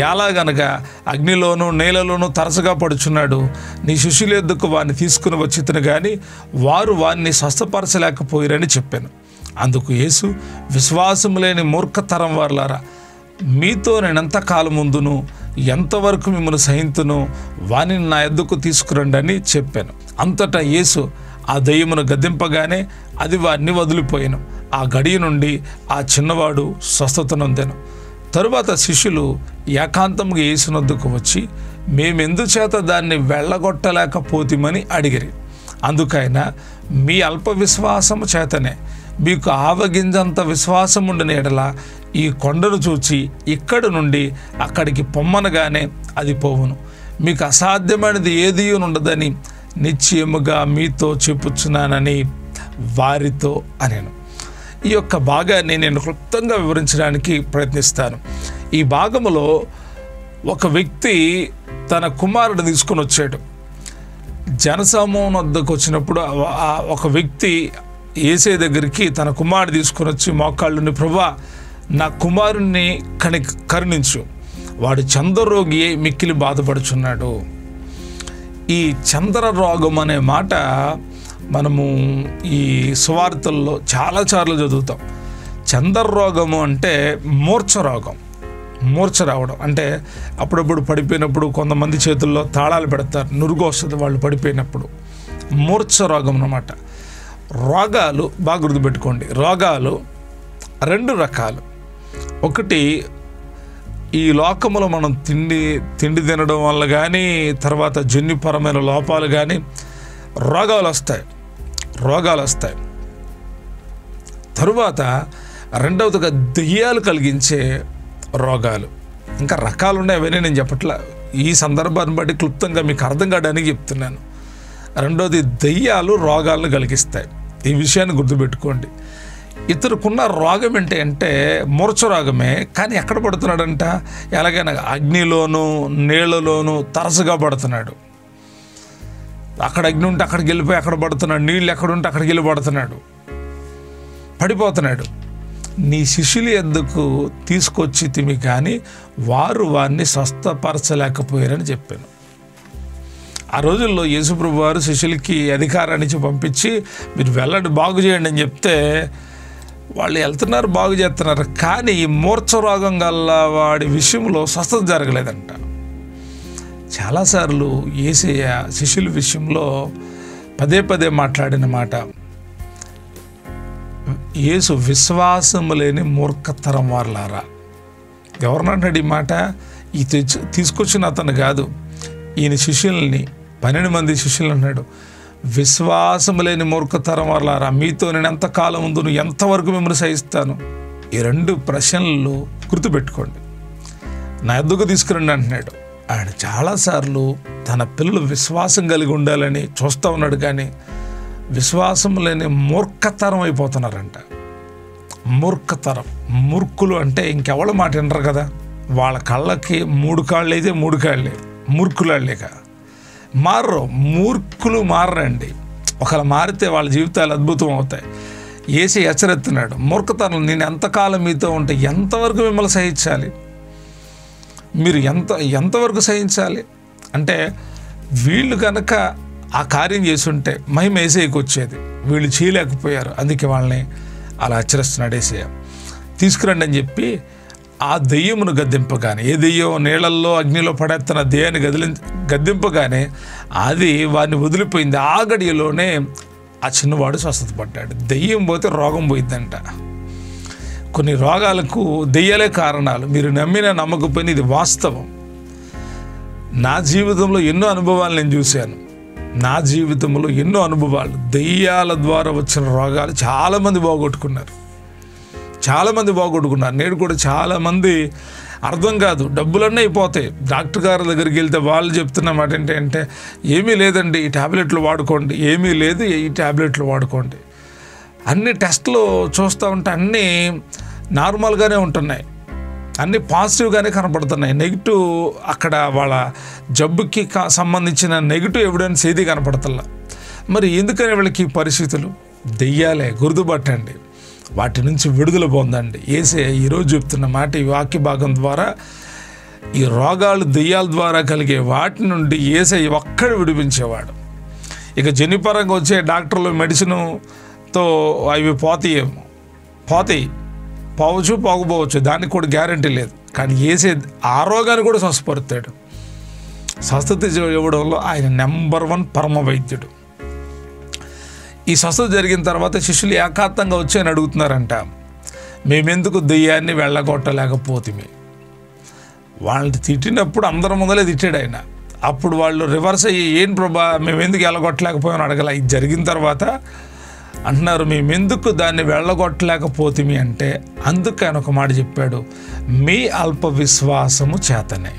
ఎలాగనగా అగ్నిలోనూ నేలలోనూ తరచుగా పడుచున్నాడు, నీ శిష్యుల యొద్దకు వారిని తీసుకుని వచ్చితను కానీ వారు వారిని స్వస్థపరచలేకపోయారని చెప్పాను. అందుకు యేసు, విశ్వాసం లేని మూర్ఖతరం వారులారా, మీతో నేనెంత కాలం ముందును ఎంతవరకు మిమ్మల్ని సహింతును, వానిని నా యొద్దకు తీసుకురండి అని చెప్పాను. అంతటా యేసు ఆ దయ్యమును గద్దింపగానే అది వారిని వదిలిపోయాను. ఆ గడియ నుండి ఆ చిన్నవాడు స్వస్థత నొందెను. తరువాత శిష్యులు ఏకాంతముగా యేసునొద్దకు వచ్చి, మేమెందుచేత దాన్ని వెళ్ళగొట్టలేకపోతిమని అడిగిరి. అందుకైన, మీ అల్ప విశ్వాసము చేతనే, మీకు ఆవగింజంత విశ్వాసం ఉండిన ఎడల ఈ కొండను చూచి ఇక్కడి నుండి అక్కడికి పొమ్మనగానే అది పోవును. మీకు అసాధ్యమైనది ఏదీ ఉండదని నిశ్చయముగా మీతో చెప్పుచున్నానని వారితో అనేను. ఈ యొక్క భాగాన్ని నేను క్లుప్తంగా వివరించడానికి ప్రయత్నిస్తాను. ఈ భాగంలో ఒక వ్యక్తి తన కుమారుడు తీసుకొని వచ్చాడు. జనసమూహం వద్దకు వచ్చినప్పుడు ఒక వ్యక్తి యేసే దగ్గరికి తన కుమారుడు తీసుకొని వచ్చి మోకాళ్ళుని, ప్రభా, నా కుమారుణ్ణి కరుణించు, వాడు చంద్రరోగి మిక్కిలి బాధపడుచున్నాడు. ఈ చంద్ర రోగం అనే మాట మనము ఈ సువార్తల్లో చాలాసార్లు చదువుతాం. చంద్ర రోగము అంటే మూర్ఛ రోగం. మూర్ఛ రావడం అంటే అప్పుడప్పుడు పడిపోయినప్పుడు కొంతమంది చేతుల్లో తాళాలు పెడతారు, నురుగు వస్తుంది వాళ్ళు పడిపోయినప్పుడు. మూర్ఛ రోగం అన్నమాట. రోగాలు బాగా గుర్తుపెట్టుకోండి. రోగాలు రెండు రకాలు. ఒకటి, ఈ లోకములో మనం తిండి తినడం వల్ల కానీ, తర్వాత జన్యుపరమైన లోపాలు కానీ రోగాలు వస్తాయి. తరువాత రెండవదిగా దెయ్యాలు కలిగించే రోగాలు. ఇంకా రకాలు ఉన్నాయి, అవన్నీ నేను చెప్పట్లా, ఈ సందర్భాన్ని బట్టి క్లుప్తంగా మీకు అర్థం కావడానికి చెప్తున్నాను. రెండవది, దెయ్యాలు రోగాలను కలిగిస్తాయి. ఈ విషయాన్ని గుర్తుపెట్టుకోండి. ఇతరుకున్న రోగం ఏంటి అంటే మూర్ఛ రోగమే, కానీ ఎక్కడ పడుతున్నాడంట, ఎలాగైనా అగ్నిలోనూ నీళ్లలోనూ తరచుగా పడుతున్నాడు. అక్కడ అగ్ని ఉంటే అక్కడికి వెళ్ళిపోయి అక్కడ పడుతున్నాడు, నీళ్ళు ఎక్కడుంటే అక్కడికి వెళ్ళి పడిపోతున్నాడు. నీ శిష్యుల యొద్దకు తీసుకొచ్చి తిమి కానీ వారు వారిని స్వస్థపరచలేకపోయారని చెప్పాను. ఆ రోజుల్లో యేసుప్రభు వారు శిష్యులకి అధికారాన్ని ఇచ్చి పంపించి, మీరు వెళ్ళండి, బాగు చేయండి అని చెప్తే వాళ్ళు వెళ్తున్నారు, బాగు చేస్తున్నారు. కానీ ఈ మూర్ఛ రోగం గల వాడి విషయంలో స్వస్థత జరగలేదంట. చాలాసార్లు యేసయ్య శిష్యుల విషయంలో పదే మాట్లాడిన మాట, యేసు, విశ్వాసము లేని మూర్ఖతరం వారులారా. ఎవరినన్నాడు ఈ మాట? ఈ తీసుకొచ్చిన అతను కాదు, ఈయన శిష్యుల్ని, 12 మంది శిష్యులు అన్నాడు. విశ్వాసము లేని మూర్ఖతరం వారులారా, మీతో నేను ఎంతకాలం ఉందో, ఎంతవరకు మిమ్మల్ని సహిస్తాను. ఈ 2 ప్రశ్నలు గుర్తుపెట్టుకోండి. నా యొద్దకు తీసుకురండి అంటున్నాడు. ఆయన చాలాసార్లు తన పిల్లలు విశ్వాసం కలిగి ఉండాలని చూస్తూ ఉన్నాడు, కానీ విశ్వాసం లేని మూర్ఖతరం అయిపోతున్నారంట. మూర్ఖతరం, మూర్ఖులు అంటే ఇంకెవళ్ళ మాట వినరు కదా. వాళ్ళ కళ్ళకి 3 కాళ్ళు అయితే 3 కాళ్ళే, మూర్ఖులాళ్ళేక మారరు. మూర్ఖులు మారరండి. ఒకవేళ మారితే వాళ్ళ జీవితాలు అద్భుతం అవుతాయి. యేసు హెచ్చరిస్తున్నాడు, మూర్ఖతనం, నేను ఎంతకాలం మీతో ఉంటే ఎంతవరకు మిమ్మల్ని సహించాలి, మీరు ఎంతవరకు సహించాలి అంటే, వీళ్ళు కనుక ఆ కార్యం చేసుంటే మహిమ యేసయ్యకు వచ్చేది. వీళ్ళు చేయలేకపోయారు, అందుకే వాళ్ళని అలా హెచ్చరిస్తున్నాడు యేసయ్య. తీసుకురండి అని చెప్పి ఆ దెయ్యమును గద్దింపగానే, ఏ దెయ్యం నీళ్ళల్లో అగ్నిలో పడేస్తున్న దెయ్యాన్ని గద్దింపగానే అది వారిని వదిలిపోయింది. ఆ గడియలోనే ఆ చిన్నవాడు స్వస్థత పడ్డాడు. దెయ్యం పోతే రోగం పోయిద్దంట. కొన్ని రోగాలకు దెయ్యాలే కారణాలు. మీరు నమ్మినా నమ్మకపోయినా ఇది వాస్తవం. నా జీవితంలో ఎన్నో అనుభవాలు నేను చూశాను. నా జీవితంలో ఎన్నో అనుభవాలు, దెయ్యాల ద్వారా వచ్చిన రోగాలు చాలామంది బాగొట్టుకున్నారు. నేడు కూడా చాలామంది అర్థం కాదు, డబ్బులన్నీ అయిపోతాయి. డాక్టర్ గారి దగ్గరికి వెళ్తే వాళ్ళు చెప్తున్న మాట ఏంటంటే, ఏమీ లేదండి, ఈ ట్యాబ్లెట్లు వాడుకోండి, ఏమీ లేదు, ఈ ట్యాబ్లెట్లు వాడుకోండి. అన్ని టెస్ట్లు చూస్తూ ఉంటే అన్నీ నార్మల్గానే ఉంటున్నాయి, అన్నీ పాజిటివ్గానే కనపడుతున్నాయి. నెగిటివ్ అక్కడ వాళ్ళ జబ్బుకి సంబంధించిన నెగిటివ్ ఎవిడెన్స్ ఏది కనపడతల్లా. మరి ఎందుకని వీళ్ళకి పరిస్థితులు? దెయ్యాలే, గుర్తుపట్టండి, వాటి నుంచి విడుదల పొందండి. యేసయ్య ఈరోజు చెప్తున్న మాట ఈ వాక్య భాగం ద్వారా, ఈ రోగాలు దెయ్యాల ద్వారా కలిగే వాటి నుండి యేసయ్య ఒక్కడు విడిపించేవాడు. ఇక జన్యుపరంగా వచ్చే డాక్టర్లు మెడిసిన్తో అవి పోతాయి, పోకపోవచ్చు, దానికి కూడా గ్యారంటీ లేదు. కానీ యేసయ్య ఆ రోగాన్ని కూడా స్వస్థపరుతాడు. స్వస్థత ఇవ్వడంలో ఆయన నెంబర్ 1 పరమ వైద్యుడు. ఈ స్వస్థత జరిగిన తర్వాత శిష్యులు ఏకాంతంగా వచ్చి అని అడుగుతున్నారంట, మేమెందుకు దెయ్యాన్ని వెళ్ళగొట్టలేకపోతుంది? వాళ్ళని తిట్టినప్పుడు అందరి ముందలే తిట్టాడు ఆయన. అప్పుడు వాళ్ళు రివర్స్ అయ్యి, ఏం ప్రభా మేమెందుకు వెళ్ళగొట్టలేకపోయామని అడగల. ఇది జరిగిన తర్వాత అంటున్నారు, మేమెందుకు దాన్ని వెళ్ళగొట్టలేకపోతుంది అంటే, అందుకు ఆయన ఒక మాట చెప్పాడు, మీ అల్ప విశ్వాసము చేతనే.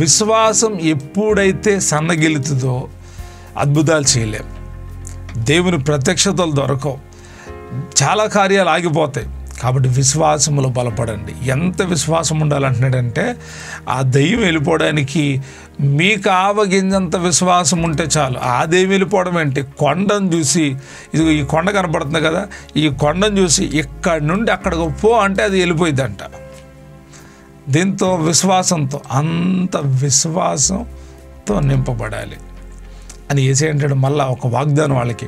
విశ్వాసం ఎప్పుడైతే సన్నగిలుతుందో అద్భుతాలు చేయలేం, దేవుని ప్రత్యక్షతలు దొరకవు, చాలా కార్యాలు ఆగిపోతాయి. కాబట్టి విశ్వాసములో బలపడండి. ఎంత విశ్వాసం ఉండాలంటున్నాడంటే, ఆ దెయ్యం వెళ్ళిపోవడానికి మీకు ఆవగింజంత విశ్వాసం ఉంటే చాలు. ఆ దెయ్యం వెళ్ళిపోవడం ఏంటి? కొండను చూసి, ఇది ఈ కొండ కనపడుతుంది కదా, ఈ కొండను చూసి ఇక్కడి నుండి అక్కడికి పో అంటే అది వెళ్ళిపోయిద్దంట. దీంతో విశ్వాసంతో, అంత విశ్వాసంతో నింపబడాలి అని యేసయ్య అంటాడు. మళ్ళా ఒక వాగ్దానం వాళ్ళకి,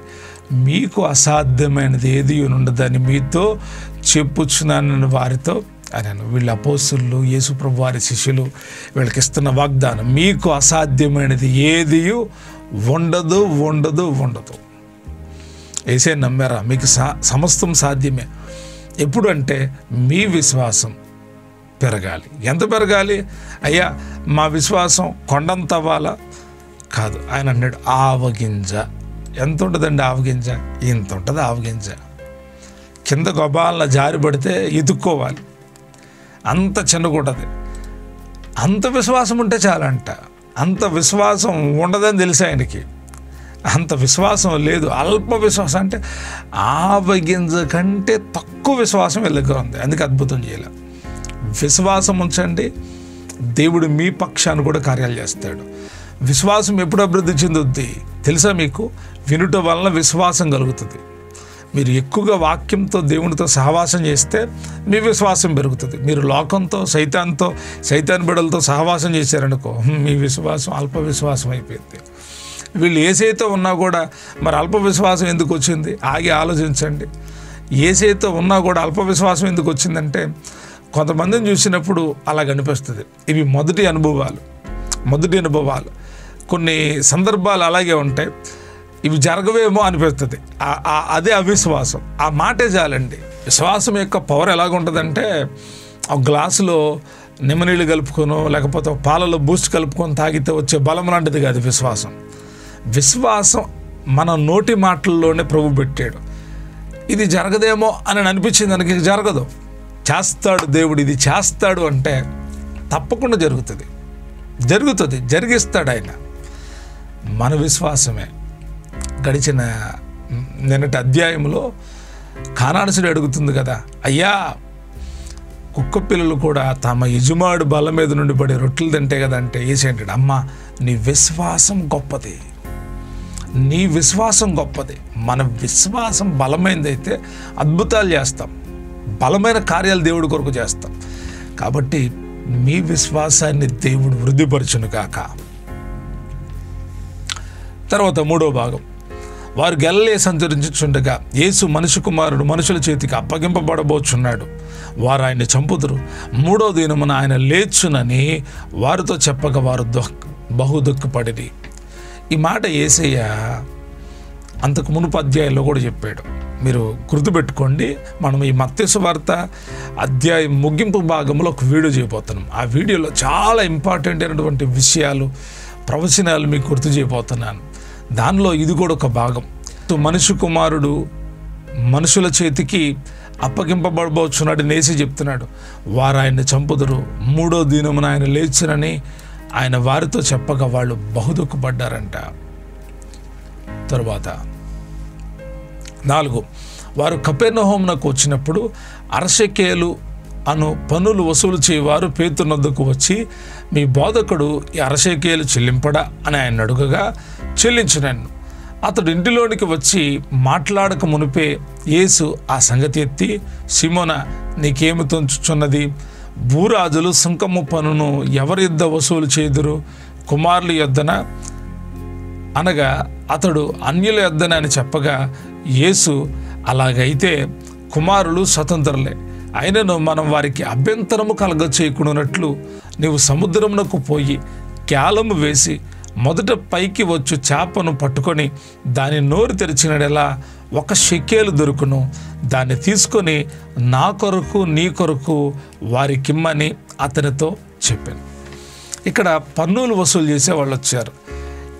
మీకు అసాధ్యమైనది ఏది ఉండదని మీతో చెప్పుచున్నానని వారితో అని. వీళ్ళ అపోస్తులు, యేసుప్రభు వారి శిష్యులు వీళ్ళకి ఇస్తున్న వాగ్దానం, మీకు అసాధ్యమైనది ఏది ఉండదు. యేసయ్య నమ్మారా? మీకు సమస్తం సాధ్యమే. ఎప్పుడు అంటే మీ విశ్వాసం పెరగాలి. ఎంత పెరగాలి? అయ్యా మా విశ్వాసం కొండంత అవ్వాలా? కాదు. ఆయన అన్నాడు, ఆవగింజ. ఎంత ఉంటుందండి ఆవగింజ? ఇంత ఉంటుంది ఆవగింజ. కింద గొబాల జారిపడితే ఎదుక్కోవాలి, అంత చిన్నగా ఉంటుంది. అంత విశ్వాసం ఉంటే చాలంట. అంత విశ్వాసం ఉండదని తెలిసి ఆయనకి. అంత విశ్వాసం లేదు, అల్ప విశ్వాసం. అంటే ఆవగింజ కంటే తక్కువ విశ్వాసం వీళ్ళ దగ్గర ఉంది. అందుకే అద్భుతం చేయలే. విశ్వాసం ఉంచండి, దేవుడు మీ పక్షాన్ని కూడా కార్యాలు చేస్తాడు. విశ్వాసం ఎప్పుడు అభివృద్ధి చెందుద్ది తెలుసా మీకు? వినుట వలన విశ్వాసం కలుగుతుంది. మీరు ఎక్కువగా వాక్యంతో దేవునితో సహవాసం చేస్తే మీ విశ్వాసం పెరుగుతుంది. మీరు లోకంతో, సైతాన్ బిడ్డలతో సహవాసం చేశారనుకో, మీ విశ్వాసం అల్ప విశ్వాసం అయిపోయింది. వీళ్ళు యేసయ్యతో ఉన్నా కూడా మరి అల్ప విశ్వాసం ఎందుకు వచ్చింది? ఆగి ఆలోచించండి. యేసయ్యతో ఉన్నా కూడా అల్ప విశ్వాసం ఎందుకు వచ్చిందంటే, కొంతమందిని చూసినప్పుడు అలా కనిపిస్తుంది. ఇవి మొదటి అనుభవాలు. కొన్ని సందర్భాలు అలాగే ఉంటాయి, ఇవి జరగవేమో అనిపిస్తుంది. అదే అవిశ్వాసం. ఆ మాటే చాలండి. విశ్వాసం యొక్క పవర్ ఎలాగుంటుందంటే, ఒక గ్లాసులో నిమ్మనీళ్ళు కలుపుకొనో లేకపోతే పాలలో బూస్ట్ కలుపుకొని తాగితే వచ్చే బలం లాంటిది కాదు విశ్వాసం. మన నోటి మాటల్లోనే ప్రభు పెట్టాడు. ఇది జరగదేమో అని అనిపించింది, దానికి జరగదు. చేస్తాడు దేవుడు, ఇది చేస్తాడు అంటే తప్పకుండా జరుగుతుంది, జరిగిస్తాడు ఆయన. మన విశ్వాసమే. గడిచిన నిన్నటి అధ్యాయంలో కానానుసుడు అడుగుతుంది కదా, అయ్యా కుక్క పిల్లలు కూడా తమ యజమాడు బల మీద నుండి పడి రొట్టెలు తింటే కదా అంటే యేసయ్య అంటాడు, అమ్మ నీ విశ్వాసం గొప్పది. మన విశ్వాసం బలమైనదైతే అద్భుతాలు చేస్తాం, బలమైన కార్యాలు దేవుడి కొరకు చేస్తాం. కాబట్టి మీ విశ్వాసాన్ని దేవుడు వృద్ధిపరచును కాక. తర్వాత 3వ భాగం, వారు గలిలయ సంచరించుచుండగా యేసు మనుష్య కుమారుడు మనుషుల చేతికి అప్పగింపబడబోచున్నాడు, వారు ఆయన్ని చంపుదురు, 3వ దినమున ఆయన లేచునని వారితో చెప్పగా వారు బహు దుఃఖపడిరి. ఈ మాట యేసయ్య అంతకు మునుపు అధ్యాయంలో కూడా చెప్పాడు. మీరు గుర్తుపెట్టుకోండి. మనం ఈ మత్తయి సువార్త అధ్యాయం ముగింపు భాగంలో ఒక వీడియో చేయబోతున్నాం. ఆ వీడియోలో చాలా ఇంపార్టెంట్ అయినటువంటి విషయాలు, ప్రవచనాలు మీకు గుర్తు చేయబోతున్నాను. దానిలో ఇది కూడా ఒక భాగం. మనిషి కుమారుడు మనుషుల చేతికి అప్పగింపబడబోచున్నాడు నేసి చెప్తున్నాడు. వారు ఆయన్ని చంపుదురు, 3వ దినమున ఆయన లేచునని ఆయన వారితో చెప్పగా వాళ్ళు బహుదుఃఖపడ్డారంట. తరువాత 4, వారు కపెర్నహూమునకు వచ్చినప్పుడు అరశకేలు అను పన్నులు వసూలు చేయవారు పేతురు వద్దకు వచ్చి, మీ బోధకుడు ఈ అరశకేలు చెల్లింపడా అని ఆయన అడుగగా, చెల్లించునన్ను. అతడు ఇంటిలోనికి వచ్చి మాట్లాడక మునిపే యేసు ఆ సంగతి ఎత్తి, సిమోన, నీకేమి తోచుచున్నది? భూరాజులు సుంకము పన్నును ఎవరి యొద్ద వసూలు చేయుదురు, కుమారుల యొద్దన అనగా అతడు అన్యుల యొద్దన అని చెప్పగా, యేసు, అలాగైతే కుమారులు స్వతంత్రులే, అయినను మనం వారికి అభ్యంతరము కలగ చేయకుండానట్లు నీవు సముద్రమునకు పోయి క్యాలము వేసి మొదట పైకి వచ్చు చేపను పట్టుకొని దాని నోరు తెరిచినడెలా 1 షెకేలు దొరుకును, దాన్ని తీసుకొని నా కొరకు నీ కొరకు వారికిమ్మని అతనితో చెప్పాను. ఇక్కడ పన్నులు వసూలు చేసే వాళ్ళు వచ్చారు.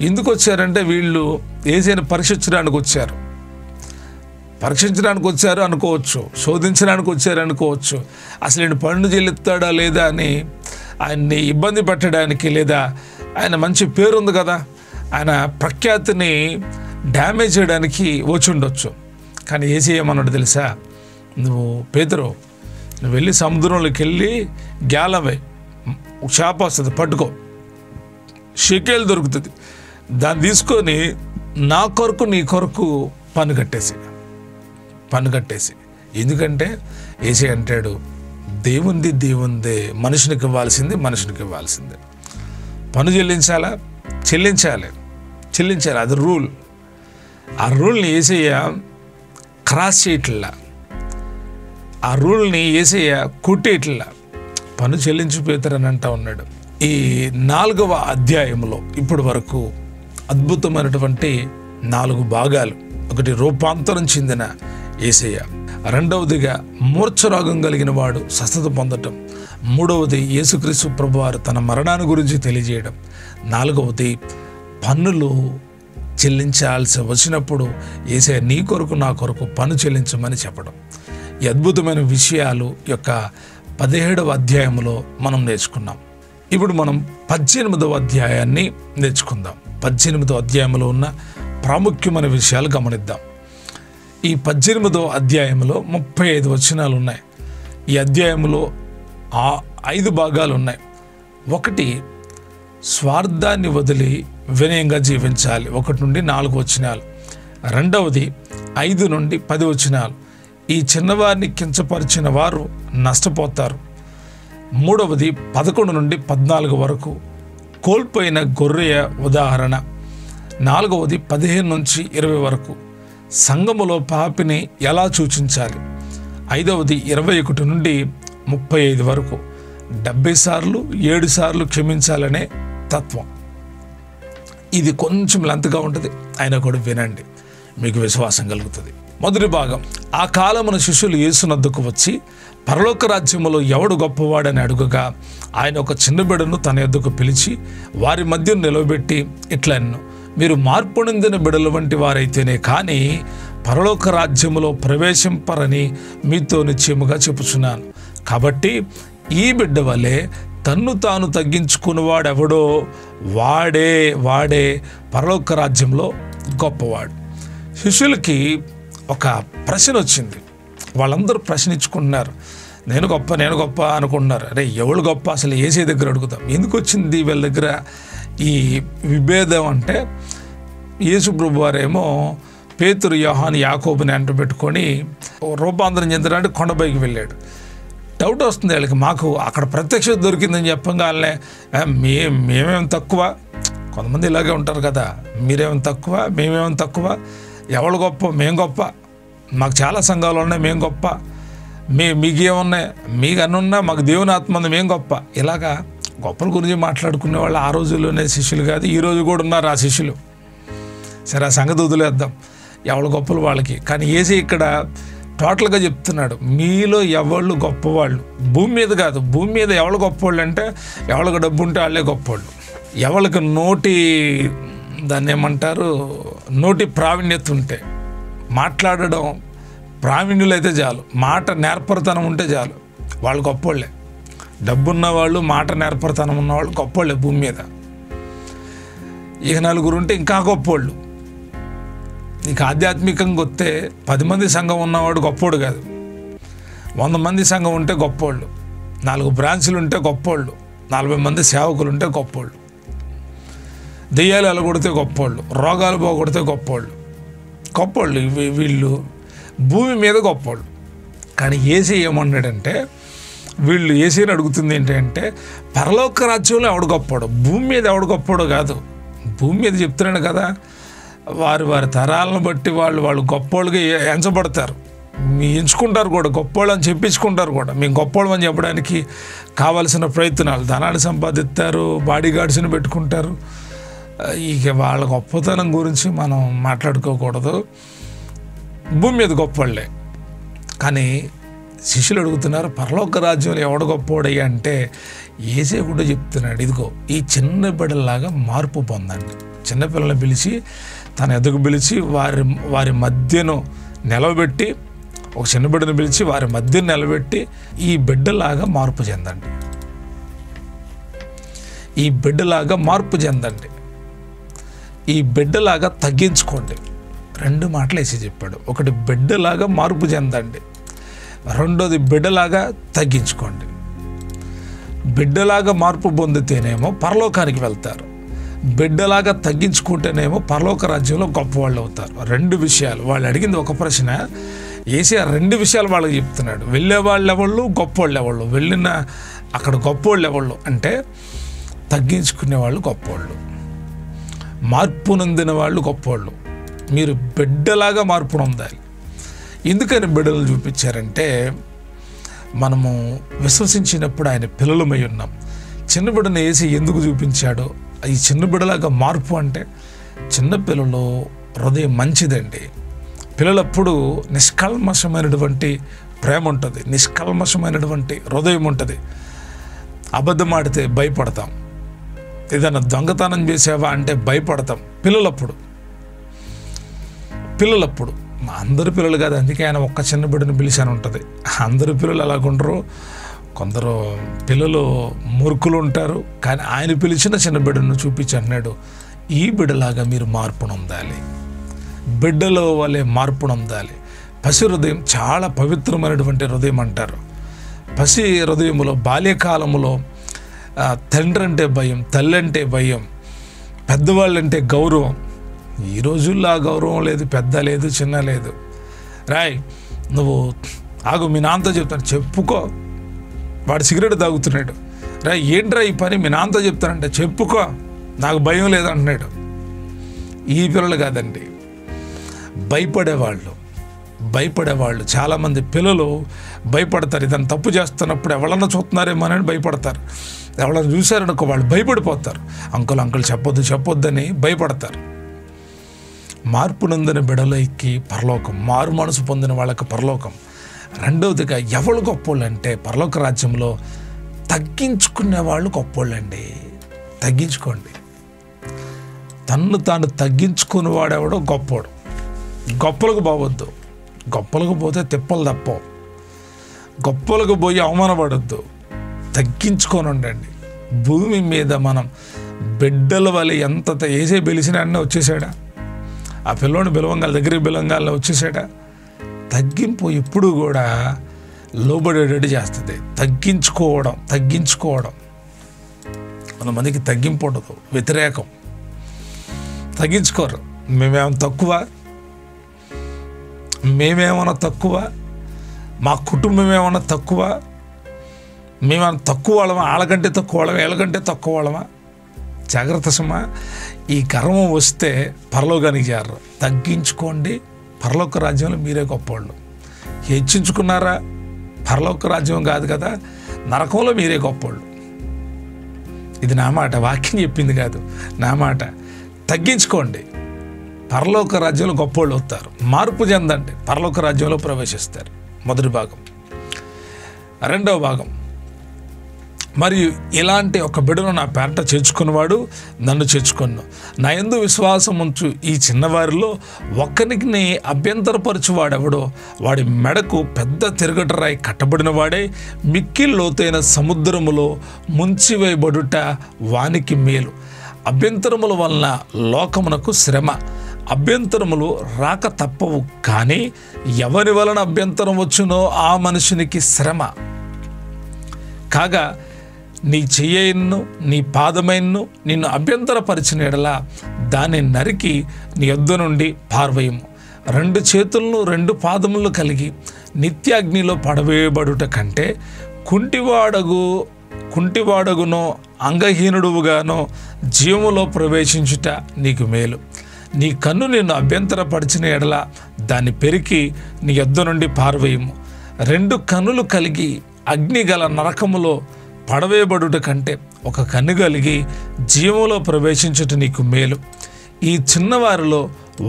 ఎందుకు వచ్చారంటే వీళ్ళు యేసుని పరీక్షించడానికి వచ్చారు. పరీక్షించడానికి వచ్చారు అనుకోవచ్చు, శోధించడానికి వచ్చారు అనుకోవచ్చు. అసలు ఈయన పన్ను చెల్లిస్తాడా లేదా అని ఆయన్ని ఇబ్బంది పెట్టడానికి, లేదా ఆయన మంచి పేరుంది కదా, ఆయన ప్రఖ్యాతిని డ్యామేజ్ చేయడానికి వచ్చి ఉండొచ్చు. కానీ యేసు ఏమన్నాడు తెలుసా? నువ్వు పేతురు, నువ్వు వెళ్ళి సముద్రంలోకి వెళ్ళి గ్యాలవై, చేప వస్తుంది, పట్టుకో, షెకేలు దొరుకుతుంది, దాన్ని తీసుకొని నా కొరకు నీ కొరకు పన్ను కట్టేసి. ఎందుకంటే యేసు అంటాడు, దేవుందే, మనుషునికి ఇవ్వాల్సిందే. పన్ను చెల్లించాలి, అది రూల్. ఆ రూల్ని యేసయ్య క్రాస్ చేయట్లా, ఆ రూల్ని యేసయ్య కుట్టేయట్లా, పన్ను చెల్లించిపోతారని అంటా ఉన్నాడు. ఈ 4వ అధ్యాయంలో ఇప్పటి వరకు అద్భుతమైనటువంటి 4 భాగాలు. ఒకటి, రూపాంతరం చెందిన యేసయ్య. 2వదిగా మూర్ఛరోగం కలిగిన వాడు స్వస్థత పొందటం. 3వది యేసుక్రీస్తు ప్రభువారు తన మరణాన్ని గురించి తెలియజేయడం. 4వది పన్నులు చెల్లించాల్సి వచ్చినప్పుడు యేసయ్య నీ కొరకు నా కొరకు పన్ను చెల్లించమని చెప్పడం. ఈ అద్భుతమైన విషయాలు యొక్క 17వ అధ్యాయంలో మనం నేర్చుకున్నాం. ఇప్పుడు మనం 18వ అధ్యాయాన్ని నేర్చుకుందాం. 18వ అధ్యాయంలో ఉన్న ప్రాముఖ్యమైన విషయాలు గమనిద్దాం. ఈ 18వ అధ్యాయంలో 35 వచనాలు ఉన్నాయి. ఈ అధ్యాయంలో 5 భాగాలు ఉన్నాయి. 1, స్వార్థాన్ని వదిలి వినయంగా జీవించాలి, 1 నుండి 4 వచనాలు. 2వది 5 నుండి 10 వచనాలు. ఈ చిన్నవారిని కించపరిచిన వారు నష్టపోతారు. 3వది 11 నుండి 14 వరకు కోల్పోయిన గొర్రె ఉదాహరణ. 4వది 15 నుంచి 20 వరకు సంఘములో పాపిని ఎలా సూచించాలి. 5వది 21 నుండి 35 వరకు 70 సార్లు 7 సార్లు క్షమించాలనే తత్వం. ఇది కొంచెం లెంత్గా ఉంటుంది, అయినా కూడా వినండి, మీకు విశ్వాసం కలుగుతుంది. మొదటి భాగం, ఆ కాలమున శిష్యులు యేసునద్దకు వచ్చి, పరలోక రాజ్యములో ఎవడు గొప్పవాడని అడుగగా, ఆయన ఒక చిన్న బిడ్డను తన యొద్దకు పిలిచి వారి మధ్య నిలవబెట్టి ఇట్లన్నెను, మీరు మార్పు నొందిన బిడ్డల వంటి వారైతేనే కానీ పరలోక రాజ్యములో ప్రవేశింపరని మీతో నిశ్చయముగా చెప్పుచున్నాను. కాబట్టి ఈ బిడ్డ వలె తన్ను తాను తగ్గించుకున్నవాడెవడో వాడే పరలోక రాజ్యంలో గొప్పవాడు. శిష్యులకి ఒక ప్రశ్న వచ్చింది. వాళ్ళందరూ ప్రశ్నించుకుంటున్నారు, నేను గొప్ప అనుకుంటున్నారు. అరే ఎవడు గొప్ప, అసలు యేసే దగ్గర అడుగుతాం. ఎందుకు వచ్చింది వీళ్ళ దగ్గర ఈ విభేదం అంటే, యేసు ప్రభు వారేమో పేతురు, యోహాను, యాకోబుని అంట పెట్టుకొని రూపాంతరం చెందడానికి కొండపైకి వెళ్ళాడు. డౌట్ వస్తుంది వీళ్ళకి, మాకు అక్కడ ప్రత్యక్షత దొరికిందని చెప్పగానే మేమేం తక్కువ. కొంతమంది ఇలాగే ఉంటారు కదా, మీరేం తక్కువ, మేమేం తక్కువ, ఎవరు గొప్ప, మేం గొప్ప, మాకు చాలా సంఘాలు ఉన్నాయి, మేం గొప్ప, మీకేమున్నాయి, మీకు అన్నీ ఉన్నా, మాకు దేవుని ఆత్మ ఉంది, మేం గొప్ప. ఇలాగా గొప్పల గురించి మాట్లాడుకునే వాళ్ళు ఆ రోజుల్లోనే శిష్యులు కాదు, ఈ రోజు కూడా ఉన్నారు ఆ శిష్యులు. సరే, ఆ సంగతి వదిలేద్దాం. ఎవరి గొప్పలు వాళ్ళకి. కానీ యేసు ఇక్కడ టోటల్గా చెప్తున్నాడు, మీలో ఎవళ్ళు గొప్పవాళ్ళు, భూమి మీద కాదు, భూమి మీద ఎవరు గొప్పవాళ్ళు అంటే ఎవరికి డబ్బు ఉంటే వాళ్ళే గొప్పవాళ్ళు, ఎవరికి దాన్ని ఏమంటారు, నోటి ప్రావీణ్యత ఉంటే, మాట్లాడడం ప్రావీణ్యులు అయితే చాలు, మాట నేర్పరితనం ఉంటే చాలు, వాళ్ళు గొప్పవాళ్ళే. డబ్బున్న వాళ్ళు, మాట నేర్పరితనం ఉన్నవాళ్ళు గొప్పవాళ్ళే భూమి మీద. ఇక నలుగురు ఉంటే ఇంకా గొప్పవాళ్ళు. నీకు ఆధ్యాత్మికంగా వస్తే 10 మంది సంఘం ఉన్నవాడు గొప్పోడు కాదు, 100 మంది సంఘం ఉంటే గొప్పోళ్ళు, 4 బ్రాంచులు ఉంటే గొప్పోళ్ళు, 40 మంది సేవకులు ఉంటే గొప్పోళ్ళు, దెయ్యాలు ఎలగొడితే గొప్పోళ్ళు, రోగాలు పోగొడితే గొప్పోళ్ళు వీళ్ళు భూమి మీద గొప్పోళ్ళు. కానీ యేసు ఏమన్నాడంటే, వీళ్ళు యేసుని అడుగుతుంది ఏంటంటే, పరలోక రాజ్యంలో ఎవడు గొప్పోడు, భూమి మీద ఎవడు గొప్పోడు కాదు. భూమి మీద చెప్తున్నాడు కదా, వారి తరాలను బట్టి వాళ్ళు గొప్పోళ్ళుగా ఎంచబడతారు, ఎంచుకుంటారు కూడా, గొప్పోళ్ళు అని చెప్పించుకుంటారు కూడా. మేము గొప్పోళ్ళం అని చెప్పడానికి కావలసిన ప్రయత్నాలు, ధనాన్ని సంపాదిస్తారు, బాడీ గార్డ్స్ని పెట్టుకుంటారు. ఇక వాళ్ళ గొప్పతనం గురించి మనం మాట్లాడుకోకూడదు, భూమి మీద గొప్పవాళ్ళే. కానీ శిష్యులు అడుగుతున్నారు, పరలోక రాజ్యంలో ఎవడు గొప్పవాడయ్యా అంటే యేసే కూడా చెప్తున్నాడు, ఇదిగో ఈ చిన్న బిడ్డలాగా మార్పు పొందండి. చిన్నపిల్లల్ని పిలిచి, తన ఎదుగు పిలిచి వారి మధ్యను నిలబెట్టి, ఒక చిన్న బిడ్డను పిలిచి వారి మధ్యను నిలబెట్టి, ఈ బిడ్డలాగా మార్పు చెందండి, ఈ బిడ్డలాగా మార్పు చెందండి, ఈ బిడ్డలాగా తగ్గించుకోండి. 2 మాటలు వేసి చెప్పాడు. ఒకటి బిడ్డలాగా మార్పు చెందండి, రెండోది బిడ్డలాగా తగ్గించుకోండి. బిడ్డలాగా మార్పు పొందితేనేమో పరలోకానికి వెళ్తారు, బిడ్డలాగా తగ్గించుకుంటేనేమో పరలోక రాజ్యంలో గొప్పవాళ్ళు అవుతారు. 2 విషయాలు. వాళ్ళు అడిగింది ఒక ప్రశ్న, యేసు 2 విషయాలు వాళ్ళకి చెప్తున్నాడు. వెళ్ళేవాళ్ళు ఎవళ్ళు, గొప్పవాళ్ళు ఎవళ్ళు. వెళ్ళిన అక్కడ గొప్పవాళ్ళు ఎవళ్ళు అంటే తగ్గించుకునే వాళ్ళు గొప్పవాళ్ళు, మార్పు నొందిన వాళ్ళు గొప్పవాళ్ళు. మీరు బిడ్డలాగా మార్పు నొందాలి. ఎందుకని బిడ్డలు చూపించారంటే, మనము విశ్వసించినప్పుడు ఆయన పిల్లలమై ఉన్నాం. చిన్న బిడ్డను యేసు ఎందుకు చూపించాడో, ఈ చిన్న బిడ్డలాగా మార్పు అంటే, చిన్న పిల్లలు హృదయం మంచిదండి. పిల్లలప్పుడు నిష్కల్మషమైనటువంటి ప్రేమ ఉంటుంది, నిష్కల్మషమైనటువంటి హృదయం ఉంటుంది. అబద్ధం ఆడితే భయపడతాం, ఏదైనా దొంగతనం చేసావా అంటే భయపడతాం. పిల్లలప్పుడు అందరు పిల్లలు కాదు, అందుకే ఆయన ఒక్క చిన్న బిడ్డను పిలిచాను ఉంటుంది. అందరు పిల్లలు అలాగుండరు, కొందరు పిల్లలు మూర్ఖులు ఉంటారు. కానీ ఆయన పిలిచిన చిన్న బిడ్డను చూపించి అన్నాడు, ఈ బిడ్డలాగా మీరు మార్పు నొందాలి, బిడ్డల వలె మార్పు నొందాలి. పసి హృదయం చాలా పవిత్రమైనటువంటి హృదయం అంటారు. పసి హృదయములో బాల్యకాలములో తండ్రి అంటే భయం, తల్లి అంటే భయం, పెద్దవాళ్ళంటే గౌరవం. ఈ రోజుల్లో ఆ గౌరవం లేదు, పెద్ద లేదు, చిన్న లేదు. రాయ్ నువ్వు ఆగు, మీ నాన్నతో చెప్తాను, చెప్పుకో. వాడు సిగరెట్ తాగుతున్నాడు, రాయ్ ఏంట్రా ఈ పని, మీ నాన్నతో చెప్తానంటే చెప్పుకో, నాకు భయం లేదంటున్నాడు. ఈ పిల్లలు కాదండి, భయపడేవాళ్ళు చాలామంది పిల్లలు భయపడతారు. ఇదని తప్పు చేస్తున్నప్పుడు ఎవరన్నా చూస్తున్నారేమో అని భయపడతారు. ఎవరన్నా చూశారనుకో వాళ్ళు భయపడిపోతారు. అంకుల్ చెప్పొద్దని భయపడతారు. మార్పు నొందిన బిడలకి పరలోకం, మారు మనసు పొందిన వాళ్ళకి పరలోకం. రెండవదిగా ఎవరు గొప్పోళ్ళు అంటే పరలోక రాజ్యంలో తగ్గించుకునే వాళ్ళు గొప్పోళ్ళండి. తగ్గించుకోండి. తన్ను తాను తగ్గించుకుని వాడెవడో గొప్పోడు. గొప్పలకు పోవద్దు, గొప్పలకు పోతే తిప్పలు తప్పవు. గొప్పలకు పోయి అవమానపడద్దు, తగ్గించుకొని ఉండండి. భూమి మీద మనం బిడ్డల వల్ల ఎంత ఏసే పిలిచిన అన్నీ వచ్చేసాడా, ఆ పిల్లోని దగ్గరికి పిలవంగానే వచ్చేసాడా. తగ్గింపు ఎప్పుడు కూడా లోబడేటట్టు చేస్తుంది. తగ్గించుకోవడం కొంతమందికి తగ్గింపు ఉండదు, వ్యతిరేకం. తగ్గించుకోరు. మేమేమన్నా తక్కువ, మా కుటుంబం ఏమన్నా తక్కువ, మేమన్నా తక్కువ వాళ్ళమా, వాళ్ళకంటే తక్కువ వాళ్ళమా, వీళ్ళకంటే తక్కువ వాళ్ళమా? జాగ్రత్త సుమా. ఈ గర్వం వస్తే పరలోకానికి చేరరు. తగ్గించుకోండి, పరలోక రాజ్యంలో మీరే గొప్పవాళ్ళు. హెచ్చించుకున్నారా, పరలోక రాజ్యం కాదు కదా, నరకంలో మీరే గొప్పవాళ్ళు. ఇది నా మాట, వాక్యం చెప్పింది కాదు, నా మాట. తగ్గించుకోండి, పరలోక రాజ్యంలో గొప్పోళ్ళు అవుతారు. మార్పు చెందండి, పరలోక రాజ్యంలో ప్రవేశిస్తారు. మొదటి భాగం. రెండవ భాగం, మరియు ఇలాంటి ఒక బిడ్డను నా పేరట చేర్చుకున్నవాడు నన్ను చేర్చుకొను. నా యందు విశ్వాసం ఉంచు ఈ చిన్నవారిలో ఒక్కనికి అభ్యంతరపరచువాడెవడో వాడి మెడకు పెద్ద తిరగటరాయి కట్టబడిన వాడే మిక్కిలి లోతైన సముద్రములో ముంచివేయబడుట వానికి మేలు. అభ్యంతరముల వలన లోకమునకు శ్రమ, అభ్యంతరములు రాక తప్పవు, కానీ ఎవరి వలన అభ్యంతరం వచ్చునో ఆ మనుషునికి శ్రమ. కాగా నీ చెయ్యను నీ పాదమైన్ను నిన్ను అభ్యంతరపరిచిన ఎడల దాన్ని నరికి నీ యొద్ద నుండి పారవేయము. 2 చేతులను 2 పాదములు కలిగి నిత్యాగ్నిలో పడవేయబడుట కంటే కుంటివాడగునో అంగహీనుడుగానో జీవములో ప్రవేశించుట నీకు మేలు. నీ కన్ను నిన్ను అభ్యంతరపరిచిన ఎడల దాన్ని పెరికి నీ యొద్ద నుండి పారవేయము. 2 కన్నులు కలిగి అగ్ని గల నరకములో పడవేయబడుట కంటే ఒక కన్ను కలిగి జీవములో ప్రవేశించుట నీకు మేలు. ఈ చిన్నవారిలో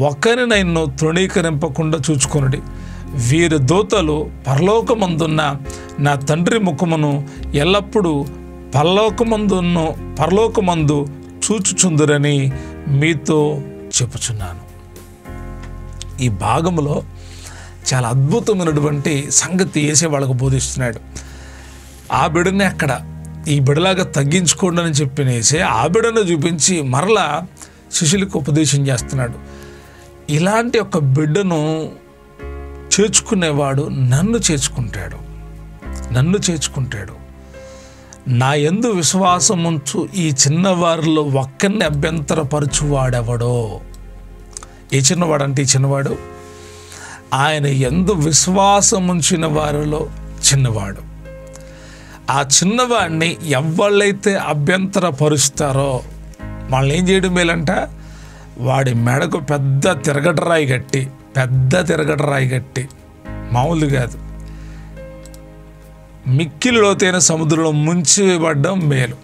ఒక్కరినైనా తృణీకరింపకుండా చూచుకొనుడి. వీరి దూతలు పరలోకమందున్న నా తండ్రి ముఖమును ఎల్లప్పుడూ పరలోకమందు చూచుచుందురని మీతో చెప్పుచున్నాను. ఈ భాగంలో చాలా అద్భుతమైనటువంటి సంగతి యేసే వాళ్ళకు బోధిస్తున్నాడు. ఆ బిడని అక్కడ ఈ బిడలాగా తగ్గించుకోండి అని చెప్పిన యేసే ఆ బిడను చూపించి మరలా శిష్యులకు ఉపదేశం చేస్తున్నాడు. ఇలాంటి ఒక బిడ్డను చేర్చుకునేవాడు నన్ను చేర్చుకుంటాడు. నా యందు విశ్వాసం ఉంచు ఈ చిన్నవారిలో ఒక్కరిని అభ్యంతరపరచువాడెవడో. ఏ చిన్నవాడు అంటే ఈ చిన్నవాడు ఆయన యందు విశ్వాసం ఉంచిన వారిలో చిన్నవాడు. ఆ చిన్నవాడిని ఎవళ్ళైతే అభ్యంతరపరుస్తారో వాళ్ళని ఏం చేయడం మేలంట, వాడి మెడకు పెద్ద తిరగటరాయి గట్టి మామూలు కాదు, మిక్కిలి లోతైన సముద్రంలో ముంచివేయబడ్డం మేలు.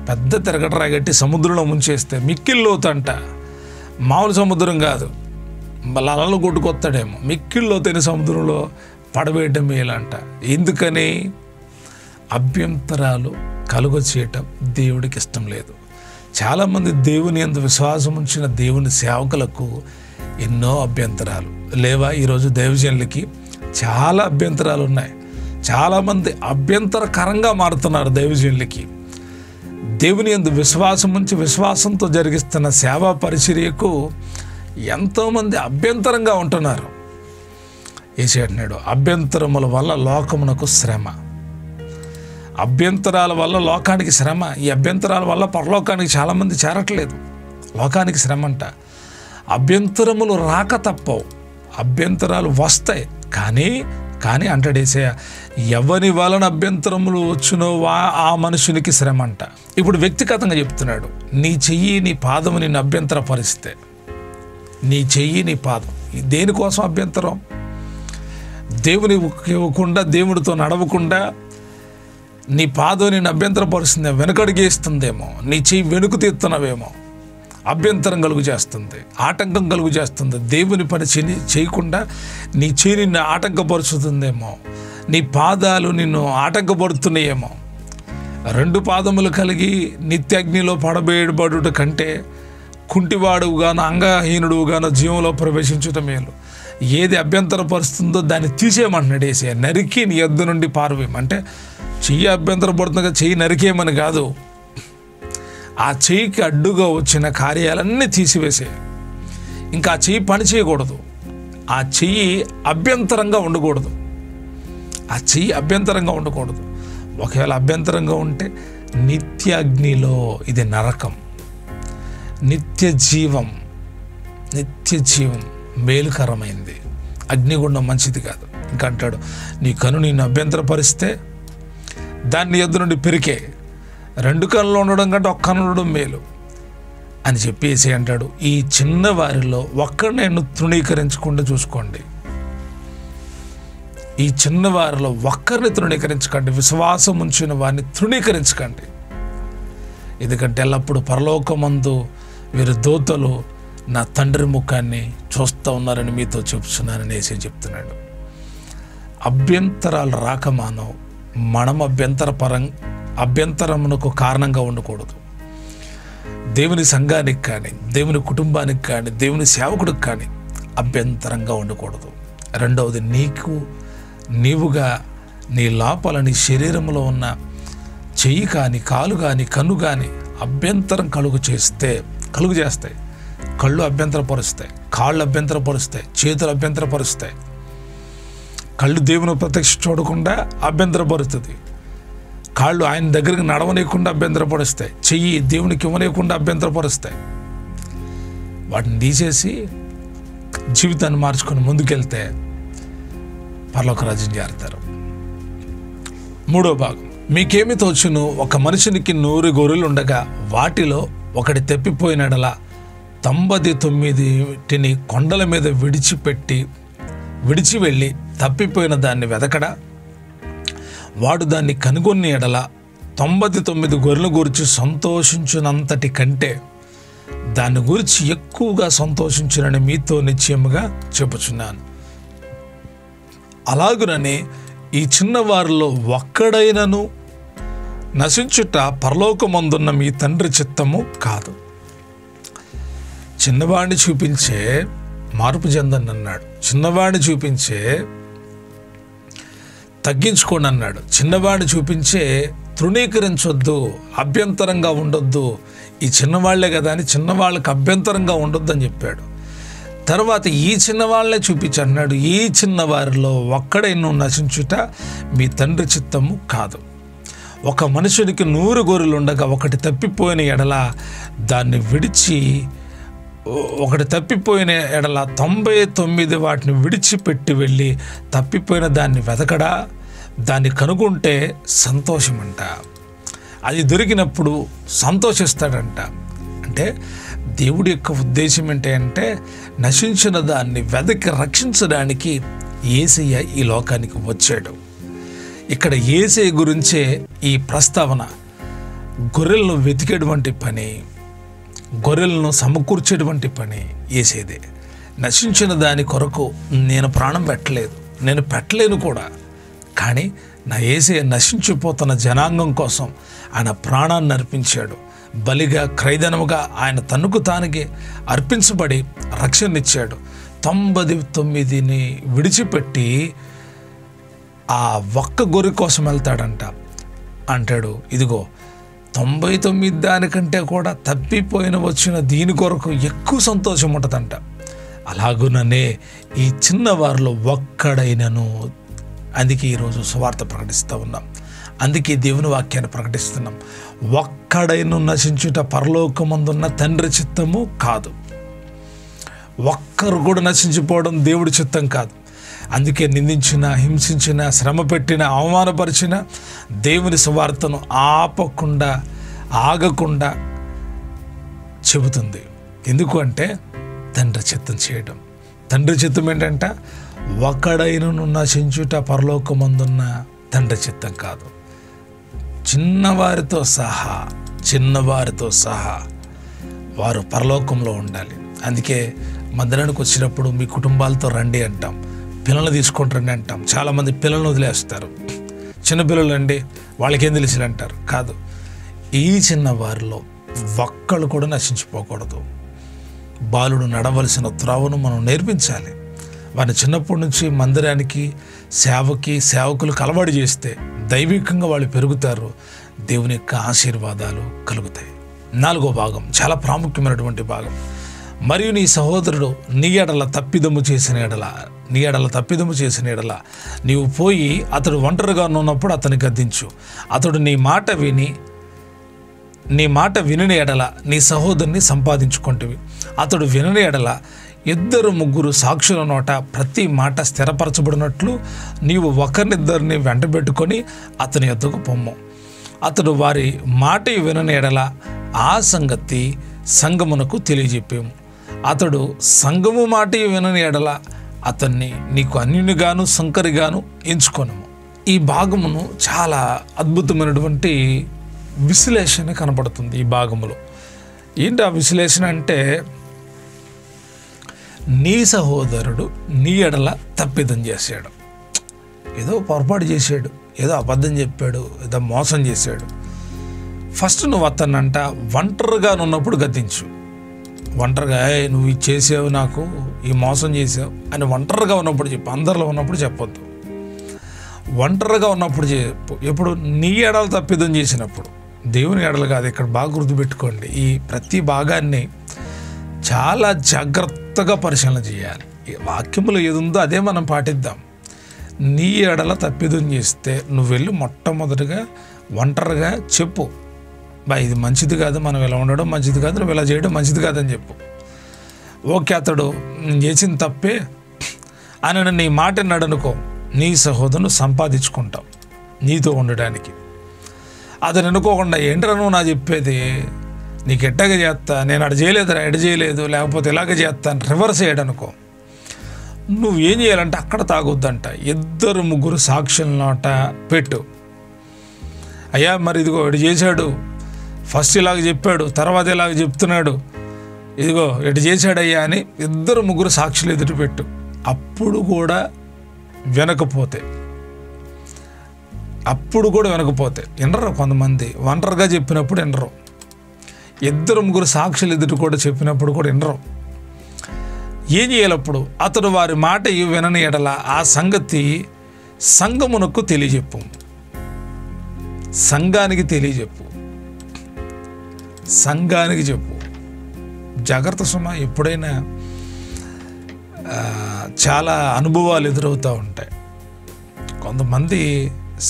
పెద్ద తిరగటరాయి గట్టి సముద్రంలో ముంచేస్తే మిక్కిలి లోతు అంట, మామూలు సముద్రం కాదు, మళ్ళీ అలలు కొట్టుకొస్తాడేమో. మిక్కిలి లోతైన సముద్రంలో పడవేయడం మేలంట. ఎందుకని? అభ్యంతరాలు కలుగ చేయటం దేవుడికి ఇష్టం లేదు. చాలామంది దేవుని యందు విశ్వాసం ఉంచిన దేవుని సేవకులకు ఎన్నో అభ్యంతరాలు లేవా? ఈరోజు దైవజనులకి చాలా అభ్యంతరాలు ఉన్నాయి. చాలామంది అభ్యంతరకరంగా మారుతున్నారు దైవజనులకి. దేవుని యందు విశ్వాసం ఉంచి విశ్వాసంతో జరిగిస్తున్న సేవా పరిచర్యకు ఎంతోమంది అభ్యంతరంగా ఉంటున్నారు. యేసు అంటున్నాడు, అభ్యంతరముల వల్ల లోకమునకు శ్రమ. అభ్యంతరాల వల్ల లోకానికి శ్రమ. ఈ అభ్యంతరాల వల్ల పరలోకానికి చాలామంది చేరట్లేదు. లోకానికి శ్రమ అంట. అభ్యంతరములు రాక తప్పవు, అభ్యంతరాలు వస్తాయి. కానీ అంటాడు యేసయ్య, ఎవరి వలన అభ్యంతరములు వచ్చునో ఆ మనుషునికి శ్రమ అంట. ఇప్పుడు వ్యక్తిగతంగా చెప్తున్నాడు, నీ చెయ్యి నీ పాదము నిన్ను అభ్యంతరపరిస్తే, నీ చెయ్యి నీ పాదం దేనికోసం అభ్యంతరం? దేవుని ఇవ్వకుండా, దేవుడితో నడవకుండా నీ పాదం నేను అభ్యంతరపరుస్తుంది, వెనుకడిగేస్తుందేమో, నీ చెయ్యి వెనుక తీస్తున్నావేమో, అభ్యంతరం కలుగు చేస్తుంది, ఆటంకం కలుగు చేస్తుంది. దేవుని పని చేయకుండా నీ చెయ్యి నిన్ను ఆటంకపరుచుతుందేమో, నీ పాదాలు నిన్ను ఆటంకపడుతున్నాయేమో. 2 పాదములు కలిగి నిత్యాగ్నిలో పడబేయబడుట కంటే కుంటివాడుగానో అంగహీనుడుగానో జీవంలో ప్రవేశించటం మేలు. ఏది అభ్యంతరపరుస్తుందో దాన్ని తీసేయమంటున్నాడు యేసయ్య. నరికి నీ యొద్ద నుండి పారవేయము అంటే చెయ్యి అభ్యంతరపడుతుందిగా చెయ్యి నరికేయమని కాదు, ఆ చెయ్యికి అడ్డుగా వచ్చిన కార్యాలన్నీ తీసివేసే. ఇంకా ఆ చెయ్యి పని చేయకూడదు, ఆ చెయ్యి అభ్యంతరంగా ఉండకూడదు. ఒకవేళ అభ్యంతరంగా ఉంటే నిత్యాగ్నిలో, ఇది నరకం. నిత్య జీవం మేలుకరమైంది, అగ్నిగుండం మంచిది కాదు. ఇంకా అంటాడు, నీ కన్ను నిన్ను అభ్యంతరపరిస్తే దాన్ని యొద్ద నుండి పెరికే. 2 కన్నులు ఉండడం కంటే 1 కన్ను ఉండడం మేలు అని చెప్పేసి అంటాడు, ఈ చిన్న వారిలో ఒక్కరిని తృణీకరించకుండా చూసుకోండి. ఈ చిన్నవారిలో ఒక్కరిని తృణీకరించకండి, విశ్వాసం ఉంచిన వారిని తృణీకరించకండి. ఎందుకంటే ఎల్లప్పుడూ పరలోకమందు వీరి దూతలు నా తండ్రి ముఖాన్ని చూస్తూ ఉన్నారని మీతో చెప్తున్నానని యేసే చెప్తున్నాడు. అభ్యంతరాలు రాకమానో మనం అభ్యంతరమునకు కారణంగా ఉండకూడదు. దేవుని సంఘానికి కానీ, దేవుని కుటుంబానికి కానీ, దేవుని సేవకుడికి కానీ అభ్యంతరంగా ఉండకూడదు. రెండవది, నీవుగా నీ లోపల నీ శరీరంలో ఉన్న చెయ్యి కానీ, కాలు కానీ, కన్ను కానీ అభ్యంతరం కలుగు చేస్తాయి. కళ్ళు అభ్యంతరపరుస్తాయి, కాళ్ళు అభ్యంతరపరుస్తాయి, చేతులు అభ్యంతరపరుస్తాయి. కళ్ళు దేవుని ప్రత్యక్ష చూడకుండా అభ్యంతరపరుస్తుంది. కాళ్ళు ఆయన దగ్గరికి నడవనీయకుండా అభ్యంతరపరుస్తాయి. చెయ్యి దేవునికి ఇవ్వనీయకుండా అభ్యంతరపరుస్తాయి. వాటిని తీసేసి జీవితాన్ని మార్చుకొని ముందుకెళ్తే పరలోక రాజ్యం చేరతారు. మూడో భాగం, మీకేమి తోచును? ఒక మనిషినికి 100 గొర్రెలు ఉండగా వాటిలో ఒకటి తప్పిపోయిన ఎడల 99 కొండల మీద విడిచి వెళ్ళి తప్పిపోయిన దాన్ని వెదకడా? వాడు దాన్ని కనుగొని ఎడల 99 గొర్రెల గురించి సంతోషించినంతటి కంటే దాన్ని గురించి ఎక్కువగా సంతోషించునని మీతో నిశ్చయముగా చెప్పుచున్నాను. అలాగుననే ఈ చిన్నవారిలో ఒక్కడైనను నశించుట పరలోకమందున్న మీ తండ్రి చిత్తము కాదు. చిన్నవాడిని చూపించే మార్పు చెందండి అన్నాడు. చిన్నవాడిని చూపించే తగ్గించుకోండి అన్నాడు. చిన్నవాడిని చూపించే తృణీకరించొద్దు, అభ్యంతరంగా ఉండొద్దు. ఈ చిన్నవాళ్లే కదా అని చిన్నవాళ్ళకి అభ్యంతరంగా ఉండొద్దు అని చెప్పాడు. తర్వాత ఈ చిన్నవాళ్లే చూపించన్నాడు, ఈ చిన్నవారిలో ఒక్కడైనా నశించుట మీ తండ్రి చిత్తము కాదు. ఒక మనుషునికి 100 గొర్రెలు ఉండగా ఒకటి తప్పిపోయిన ఎడల 99 వాటిని విడిచిపెట్టి వెళ్ళి తప్పిపోయిన దాన్ని వెతకడా? దాన్ని కనుగొంటే సంతోషమంట. అది దొరికినప్పుడు సంతోషిస్తాడంట. అంటే దేవుడి యొక్క ఉద్దేశం ఏంటంటే నశించిన దాన్ని వెతకి రక్షించడానికి యేసయ్య ఈ లోకానికి వచ్చాడు. ఇక్కడ యేసయ్య గురించే ఈ ప్రస్తావన. గొర్రెలను వెతికేటువంటి పని, గొర్రెలను సమకూర్చేటువంటి పని యేసయ్యదే. నశించిన దాని కొరకు నేను ప్రాణం పెట్టలేదు, నేను పెట్టలేను కూడా. కానీ నా యేసయ్య నశించిపోతున్న జనాంగం కోసం ఆయన ప్రాణాన్ని అర్పించాడు. బలిగా, క్రైదనముగా ఆయన తన్నుకు తానుగా అర్పించబడి రక్షణనిచ్చాడు. 99 విడిచిపెట్టి ఆ ఒక్క గొర్రె కోసం వెళ్తాడంట. అంటాడు, ఇదిగో 99 దానికంటే కూడా తప్పిపోయిన వచ్చిన దీని కొరకు ఎక్కువ సంతోషం ఉంటుందంట. అలాగుననే ఈ చిన్నవారిలో ఒక్కడైనను, అందుకే ఈరోజు సువార్త ప్రకటిస్తూ ఉన్నాం, అందుకే దేవుని వాక్యాన్ని ప్రకటిస్తున్నాం. ఒక్కడైన నశించుట పరలోకమందున్న తండ్రి చిత్తము కాదు. ఒక్కరు కూడా నశించిపోవడం దేవుడి చిత్తం కాదు. అందుకే నిందించిన, హింసించిన, శ్రమ పెట్టిన, అవమానపరిచిన దేవుని సువార్తను ఆగకుండా చెబుతుంది. ఎందుకు అంటే తండ్రి చిత్తం చేయడం. తండ్రి చిత్తం ఏంటంట? ఒకడైనను నశించుట పరలోకమందున్న తండ్రి చిత్తం కాదు. చిన్నవారితో సహా వారు పరలోకంలో ఉండాలి. అందుకే మందిరానికి వచ్చినప్పుడు మీ కుటుంబాలతో రండి అంటాం, పిల్లలు తీసుకొని రండి అంటాం. చాలామంది పిల్లలను వదిలేస్తారు. చిన్నపిల్లలు అండి, వాళ్ళకేం తెలిసి అంటారు. కాదు, ఈ చిన్నవారిలో ఒక్కళ్ళు కూడా నశించిపోకూడదు. బాలుడు నడవలసిన త్రోవను మనం నేర్పించాలి. వారిని చిన్నప్పటి నుంచి మందిరానికి, సేవకులకు అలవాటు చేస్తే దైవికంగా వాళ్ళు పెరుగుతారు. దేవుని యొక్క ఆశీర్వాదాలు కలుగుతాయి. 4వ భాగం చాలా ప్రాముఖ్యమైనటువంటి భాగం. మరియు నీ సహోదరుడు నీ ఎడల తప్పిదము చేసిన ఎడల నీవు పోయి అతడు ఒంటరిగా ఉన్నప్పుడు అతని గద్దించు. అతడు నీ మాట వినని ఎడల నీ సహోదరుని సంపాదించుకుంటువి. అతడు వినని ఎడల 2-3 సాక్షుల నోట ప్రతి మాట స్థిరపరచబడినట్లు నీవు ఒకరినిద్దరిని వెంటబెట్టుకొని అతని యొద్దకు పొమ్ము. అతడు వారి మాట వినని ఎడల ఆ సంగతి సంఘమునకు తెలియజెప్పాము. అతడు సంఘము మాట వినని ఎడల అతన్ని నీకు అన్యునిగాను సంకరిగాను ఎంచుకొనుము. ఈ భాగమును చాలా అద్భుతమైనటువంటి విశ్లేషణ కనపడుతుంది. ఈ భాగములో ఏంటి ఆ విశ్లేషణ అంటే, నీ సహోదరుడు నీ ఎడల తప్పిదం చేశాడు, ఏదో పొరపాటు చేశాడు, ఏదో అబద్ధం చెప్పాడు, ఏదో మోసం చేశాడు. ఫస్ట్ నువ్వు అతన్నంట ఒంటరిగా ఉన్నప్పుడు గద్దించు. ఒంటరిగా నువ్వు ఇది చేసావు, నాకు ఈ మోసం చేసావు అని ఒంటరిగా ఉన్నప్పుడు చెప్పు, అందరిలో ఉన్నప్పుడు చెప్పొద్దు. ఒంటరిగా ఉన్నప్పుడు చెప్పు. ఎప్పుడు నీ ఎడలు తప్పిదం చేసినప్పుడు, దేవుని ఎడలు కాదు. ఇక్కడ బాగా గుర్తుపెట్టుకోండి, ఈ ప్రతి భాగాన్ని చాలా జాగ్రత్తగా పరిశీలన చేయాలి. ఈ వాక్యములో ఏది ఉందో అదే మనం పాటిద్దాం. నీ ఎడల తప్పిదం చేస్తే నువ్వు వెళ్ళి మొట్టమొదటిగా ఒంటరిగా చెప్పు, బా ఇది మంచిది కాదు, మనం ఇలా ఉండడం మంచిది కాదు, నువ్వు ఇలా చేయడం మంచిది కాదని చెప్పు. ఓకే, అతడు చేసిన తప్పే అని నీ మాట నడనుకో, నీ సహోదరును సంపాదించుకుంటావు నీతో ఉండడానికి. అతను అనుకోకుండా ఏంట్రా నువ్వు నా చెప్పేది, నీకు ఎట్టగా చేస్తా, నేను అటు చేయలేదురా, ఎడ చేయలేదు, లేకపోతే ఇలాగ చేస్తాను, రివర్స్ చేయడనుకో. నువ్వు ఏం చేయాలంటే అక్కడ తాగొద్దంట, 2-3 సాక్షులనోట పెట్టు. అయ్యా మరి ఇదిగో ఇటు చేశాడు, ఫస్ట్ ఇలాగ చెప్పాడు, తర్వాత ఇలాగ చెప్తున్నాడు, ఇదిగో ఇటు చేశాడయ్యా అని 2-3 సాక్షులు ఎదుటి పెట్టు. అప్పుడు కూడా వినకపోతే వినరు. కొంతమంది ఒంటరిగా చెప్పినప్పుడు వినరు, 2-3 సాక్షులు ఎదుటి కూడా చెప్పినప్పుడు కూడా వినరు. ఏం చేయాలప్పుడు? అతడు వారి మాట వినని ఎడల ఆ సంగతి సంఘమునకు తెలియజెప్పు, సంఘానికి తెలియజెప్పు, సంఘానికి చెప్పు. జాగ్రత్త సుమ. ఎప్పుడైనా చాలా అనుభవాలు ఎదురవుతూ ఉంటాయి. కొంతమంది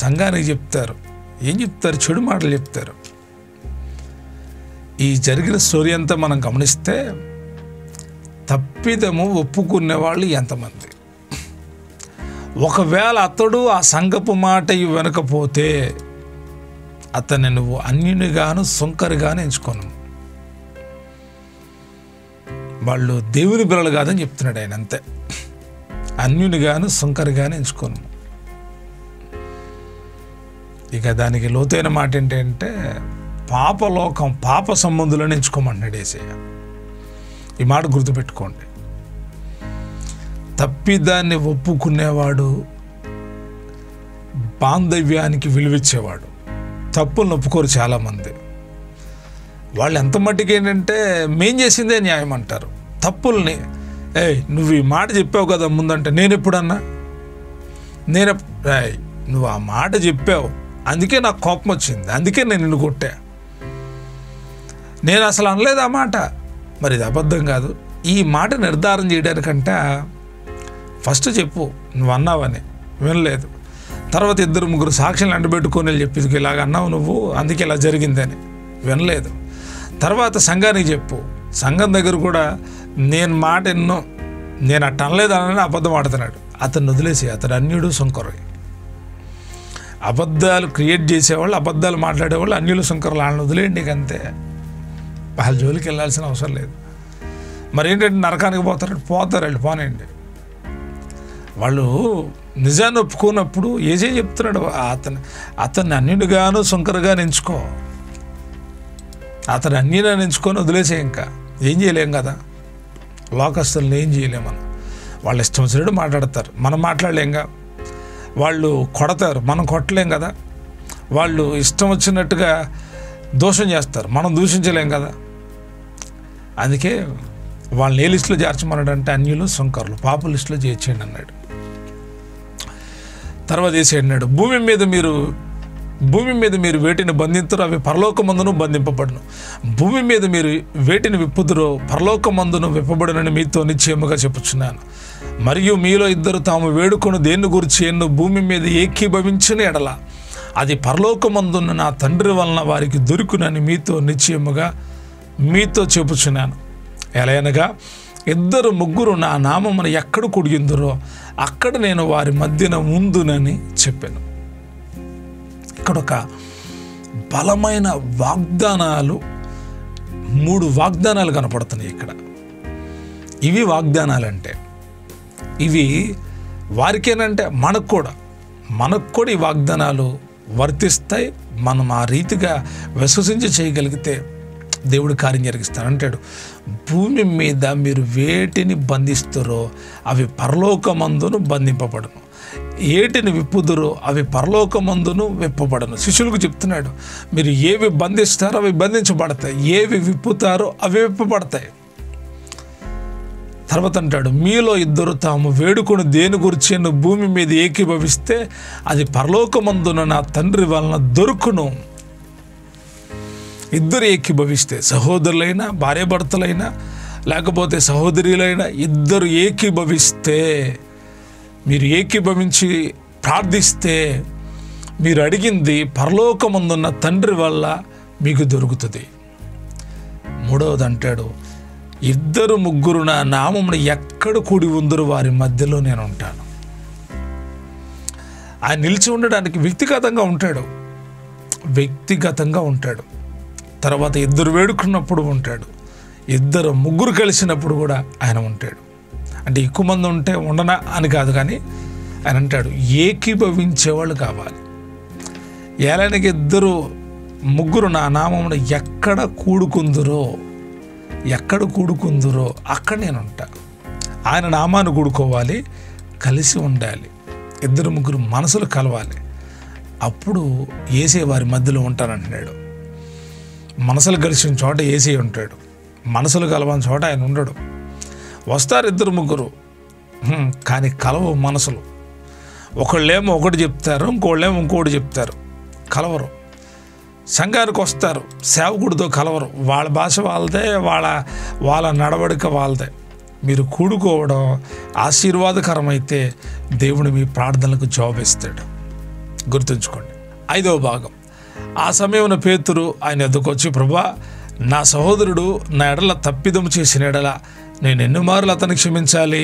సంఘానికి చెప్తారు, ఏం చెప్తారు? చెడు మాటలు చెప్తారు. ఈ జరిగిన స్టోరీ అంతా మనం గమనిస్తే తప్పిదము ఒప్పుకునే వాళ్ళు ఎంతమంది? ఒకవేళ అతడు ఆ సంఘపు మాట వినకపోతే అతన్ని నువ్వు అన్యునిగాను సుంకరిగాను ఎంచుకోను. వాళ్ళు దేవుని పిల్లలు కాదని చెప్తున్నాడు ఆయన, అంతే. అన్యునిగాను సుంకరిగాను ఎంచుకోను. ఇక దానికి లోతైన మాట ఏంటంటే పాపలోకం, పాప సంబంధులను ఎంచుకోమంటున్నాడు యేసయ్య. ఈ మాట గుర్తుపెట్టుకోండి. తప్పిదాన్ని ఒప్పుకునేవాడు బాంధవ్యానికి విలువిచ్చేవాడు. తప్పులను ఒప్పుకోరు చాలామంది. వాళ్ళు ఎంత మట్టికి ఏంటంటే మేం చేసిందే న్యాయం అంటారు. తప్పుల్ని నువ్వు ఈ మాట చెప్పావు కదా ముందంటే, నేను ఎప్పుడన్నా నువ్వు ఆ మాట చెప్పావు, అందుకే నాకు కోపం వచ్చింది, అందుకే నేను నిన్ను కొట్టా, నేను అసలు అనలేదు ఆ మాట. మరి ఇది అబద్ధం కాదు. ఈ మాట నిర్ధారణ చేయడానికంటే ఫస్ట్ చెప్పు నువ్వు అన్నావని, వినలేదు. తర్వాత 2-3 సాక్షులను అంటబెట్టుకొని చెప్పి ఇలాగ అన్నావు నువ్వు, అందుకే ఇలా జరిగిందని, వినలేదు. తర్వాత సంఘానికి చెప్పు. సంఘం దగ్గర కూడా నేను మాట ఎన్నో, నేను అట్ట అనలేదు అని అబద్ధం ఆడుతున్నాడు, అతన్ని వదిలేసి. అతడు అన్యుడు సుంకరు. అబద్ధాలు క్రియేట్ చేసేవాళ్ళు, అబద్ధాలు మాట్లాడేవాళ్ళు అన్యులు సుంకరులు, వాళ్ళని వదిలేయండి. ఇక అంతే, వాళ్ళ జోలికి వెళ్ళాల్సిన అవసరం లేదు. మరి ఏంటంటే నరకానికి పోతారు వాళ్ళు, పోనండి. వాళ్ళు నిజాన్ని ఒప్పుకున్నప్పుడు ఏజే చెప్తున్నాడు, అతన్ని అన్యుడిగాను సుంకరుగా ఎంచుకో. అతను అన్యుని ఎంచుకొని వదిలేసే. ఇంకా ఏం చేయలేం కదా, లోకస్తులను ఏం చేయలేం మనం. వాళ్ళు ఇష్టం వచ్చినట్టు మాట్లాడతారు, మనం మాట్లాడలేంగా. వాళ్ళు కొడతారు, మనం కొట్టలేం కదా. వాళ్ళు ఇష్టం వచ్చినట్టుగా దోషం చేస్తారు, మనం దూషించలేం కదా. అందుకే వాళ్ళని ఏ లిస్టులో చేర్చమన్నాడంటే అన్యులు సుంకరులు, పాప లిస్టులో చేర్చేయండి అన్నాడు. తర్వాత వేసేయన్నాడు, భూమి మీద మీరు వేటిని బంధింతురో అవి పరలోకమందును బంధింపబడును, భూమి మీద మీరు వేటిని విప్పుదురో పరలోకమందును విప్పబడునని మీతో నిశ్చయముగా చెప్పుచున్నాను. మరియు మీలో 2 తాము వేడుకొని దేన్ని గురించి ఎన్నో భూమి మీద ఏకీభవించిన ఎడల అది పరలోకమందున్న నా తండ్రి వలన వారికి దొరుకునని మీతో నిశ్చయముగా మీతో చెప్పుచున్నాను. ఎలాగనగా 2-3 నా నామమున ఎక్కడ కూడియుందురో అక్కడ నేను వారి మధ్యన ఉందునని చెప్పాను. ఇక్కడ ఒక బలమైన వాగ్దానాలు, 3 వాగ్దానాలు కనపడుతున్నాయి ఇక్కడ. ఇవి వాగ్దానాలంటే ఇవి వారికేనంటే మనకు కూడా ఈ వాగ్దానాలు వర్తిస్తాయి. మనం ఆ రీతిగా విశ్వసించి చేయగలిగితే దేవుడు కార్యం జరిగిస్తాను అంటాడు. భూమి మీద మీరు వేటిని బంధిస్తారో అవి పరలోకమందును బంధింపబడును, ఏటిని విప్పుదురో అవి పరలోకమందును విప్పబడను. శిష్యులకు చెప్తున్నాడు, మీరు ఏవి బంధిస్తారో అవి బంధించబడతాయి, ఏవి విప్పుతారో అవి విప్పబడతాయి. తర్వాత అంటాడు, మీలో ఇద్దరు తాము వేడుకొని దేని గురించి భూమి మీద ఏకీభవిస్తే అది పరలోకమందున నా తండ్రి వలన దొరుకును. ఇద్దరు ఏకీభవిస్తే, సహోదరులైనా భార్యాభర్తలైనా లేకపోతే సహోదరులైనా, ఇద్దరు ఏకీభవిస్తే, మీరు ఏకీభవించి ప్రార్థిస్తే మీరు అడిగింది పరలోకమందున్న తండ్రి వల్ల మీకు దొరుకుతుంది. మూడవది అంటాడు, ఇద్దరు ముగ్గురు నా నామమును ఎక్కడ కూడి ఉందరో వారి మధ్యలో నేను ఉంటాను. ఆయన నిలిచి ఉండడానికి వ్యక్తిగతంగా ఉంటాడు. తర్వాత ఇద్దరు వేడుకున్నప్పుడు ఉంటాడు, ఇద్దరు ముగ్గురు కలిసినప్పుడు కూడా ఆయన ఉంటాడు. అంటే ఎక్కువ మంది ఉంటే ఉండనా అని కాదు, కానీ ఆయన అంటాడు ఏకీభవించేవాళ్ళు కావాలి. ఏలానికి ఇద్దరు ముగ్గురు నా నామమును ఎక్కడ కూడుకుందురో అక్కడ నేను ఉంటాను. ఆయన నామాన్ని కూడుకోవాలి, కలిసి ఉండాలి, ఇద్దరు ముగ్గురు మనసులు కలవాలి, అప్పుడు యేసే వారి మధ్యలో ఉంటానంటున్నాడు. మనసులు కలిసిన చోట యేసే ఉంటాడు, మనసులు కలవని చోట ఆయన ఉండడు. వస్తారు ఇద్దరు ముగ్గురు, కానీ కలవు మనసులు. ఒకళ్ళేమో ఒకటి చెప్తారు, ఇంకోళ్ళేమో ఇంకోటి చెప్తారు, కలవరు. సంఘానికి వస్తారు, సేవకుడితో కలవరు, వాళ్ళ భాష వాళ్ళదే, వాళ్ళ నడవడిక వాళ్ళదే. మీరు కూడుకోవడం ఆశీర్వాదకరమైతే దేవుడు మీ ప్రార్థనలకు జవాబిస్తాడు. గుర్తుంచుకోండి. 5వ భాగం. ఆ సమయంలో పేతురు ఆయన ఎద్దుకు వచ్చి, ప్రభువా, నా సహోదరుడు నా ఎడల తప్పిదము చేసిన ఎడల నేను ఎన్ని మార్లు అతనికి క్షమించాలి?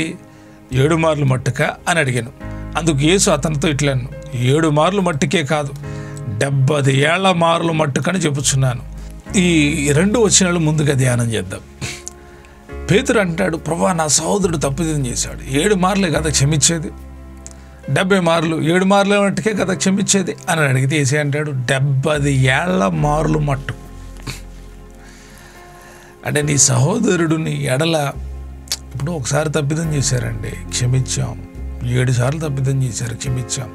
7 మార్లు మట్టుక అని అడిగాను. అందుకు యేసు అతనితో ఇట్లను, 7 మార్లు మట్టుకే కాదు, 70 ఏళ్ల మార్లు మట్టుకని చెప్పుచున్నాను. ఈ 2 వచనాలు ముందుగా ధ్యానం చేద్దాం. పేతురు అంటాడు, ప్రభువా, నా సహోదరుడు తప్పిదం చేశాడు, 7 మార్లే కదా క్షమించేది, 70 మార్లు 7 మార్లు మట్టుకే కదా క్షమించేది అని అడిగితే యేసు అంటాడు, 70 ఏళ్ల మార్లు మట్టుకు. అంటే నీ సహోదరుడిని ఎడల, ఇప్పుడు ఒకసారి తప్పిదం చేశారండి, క్షమించాం. 7 సార్లు తప్పిదం చేశారు, క్షమించాం.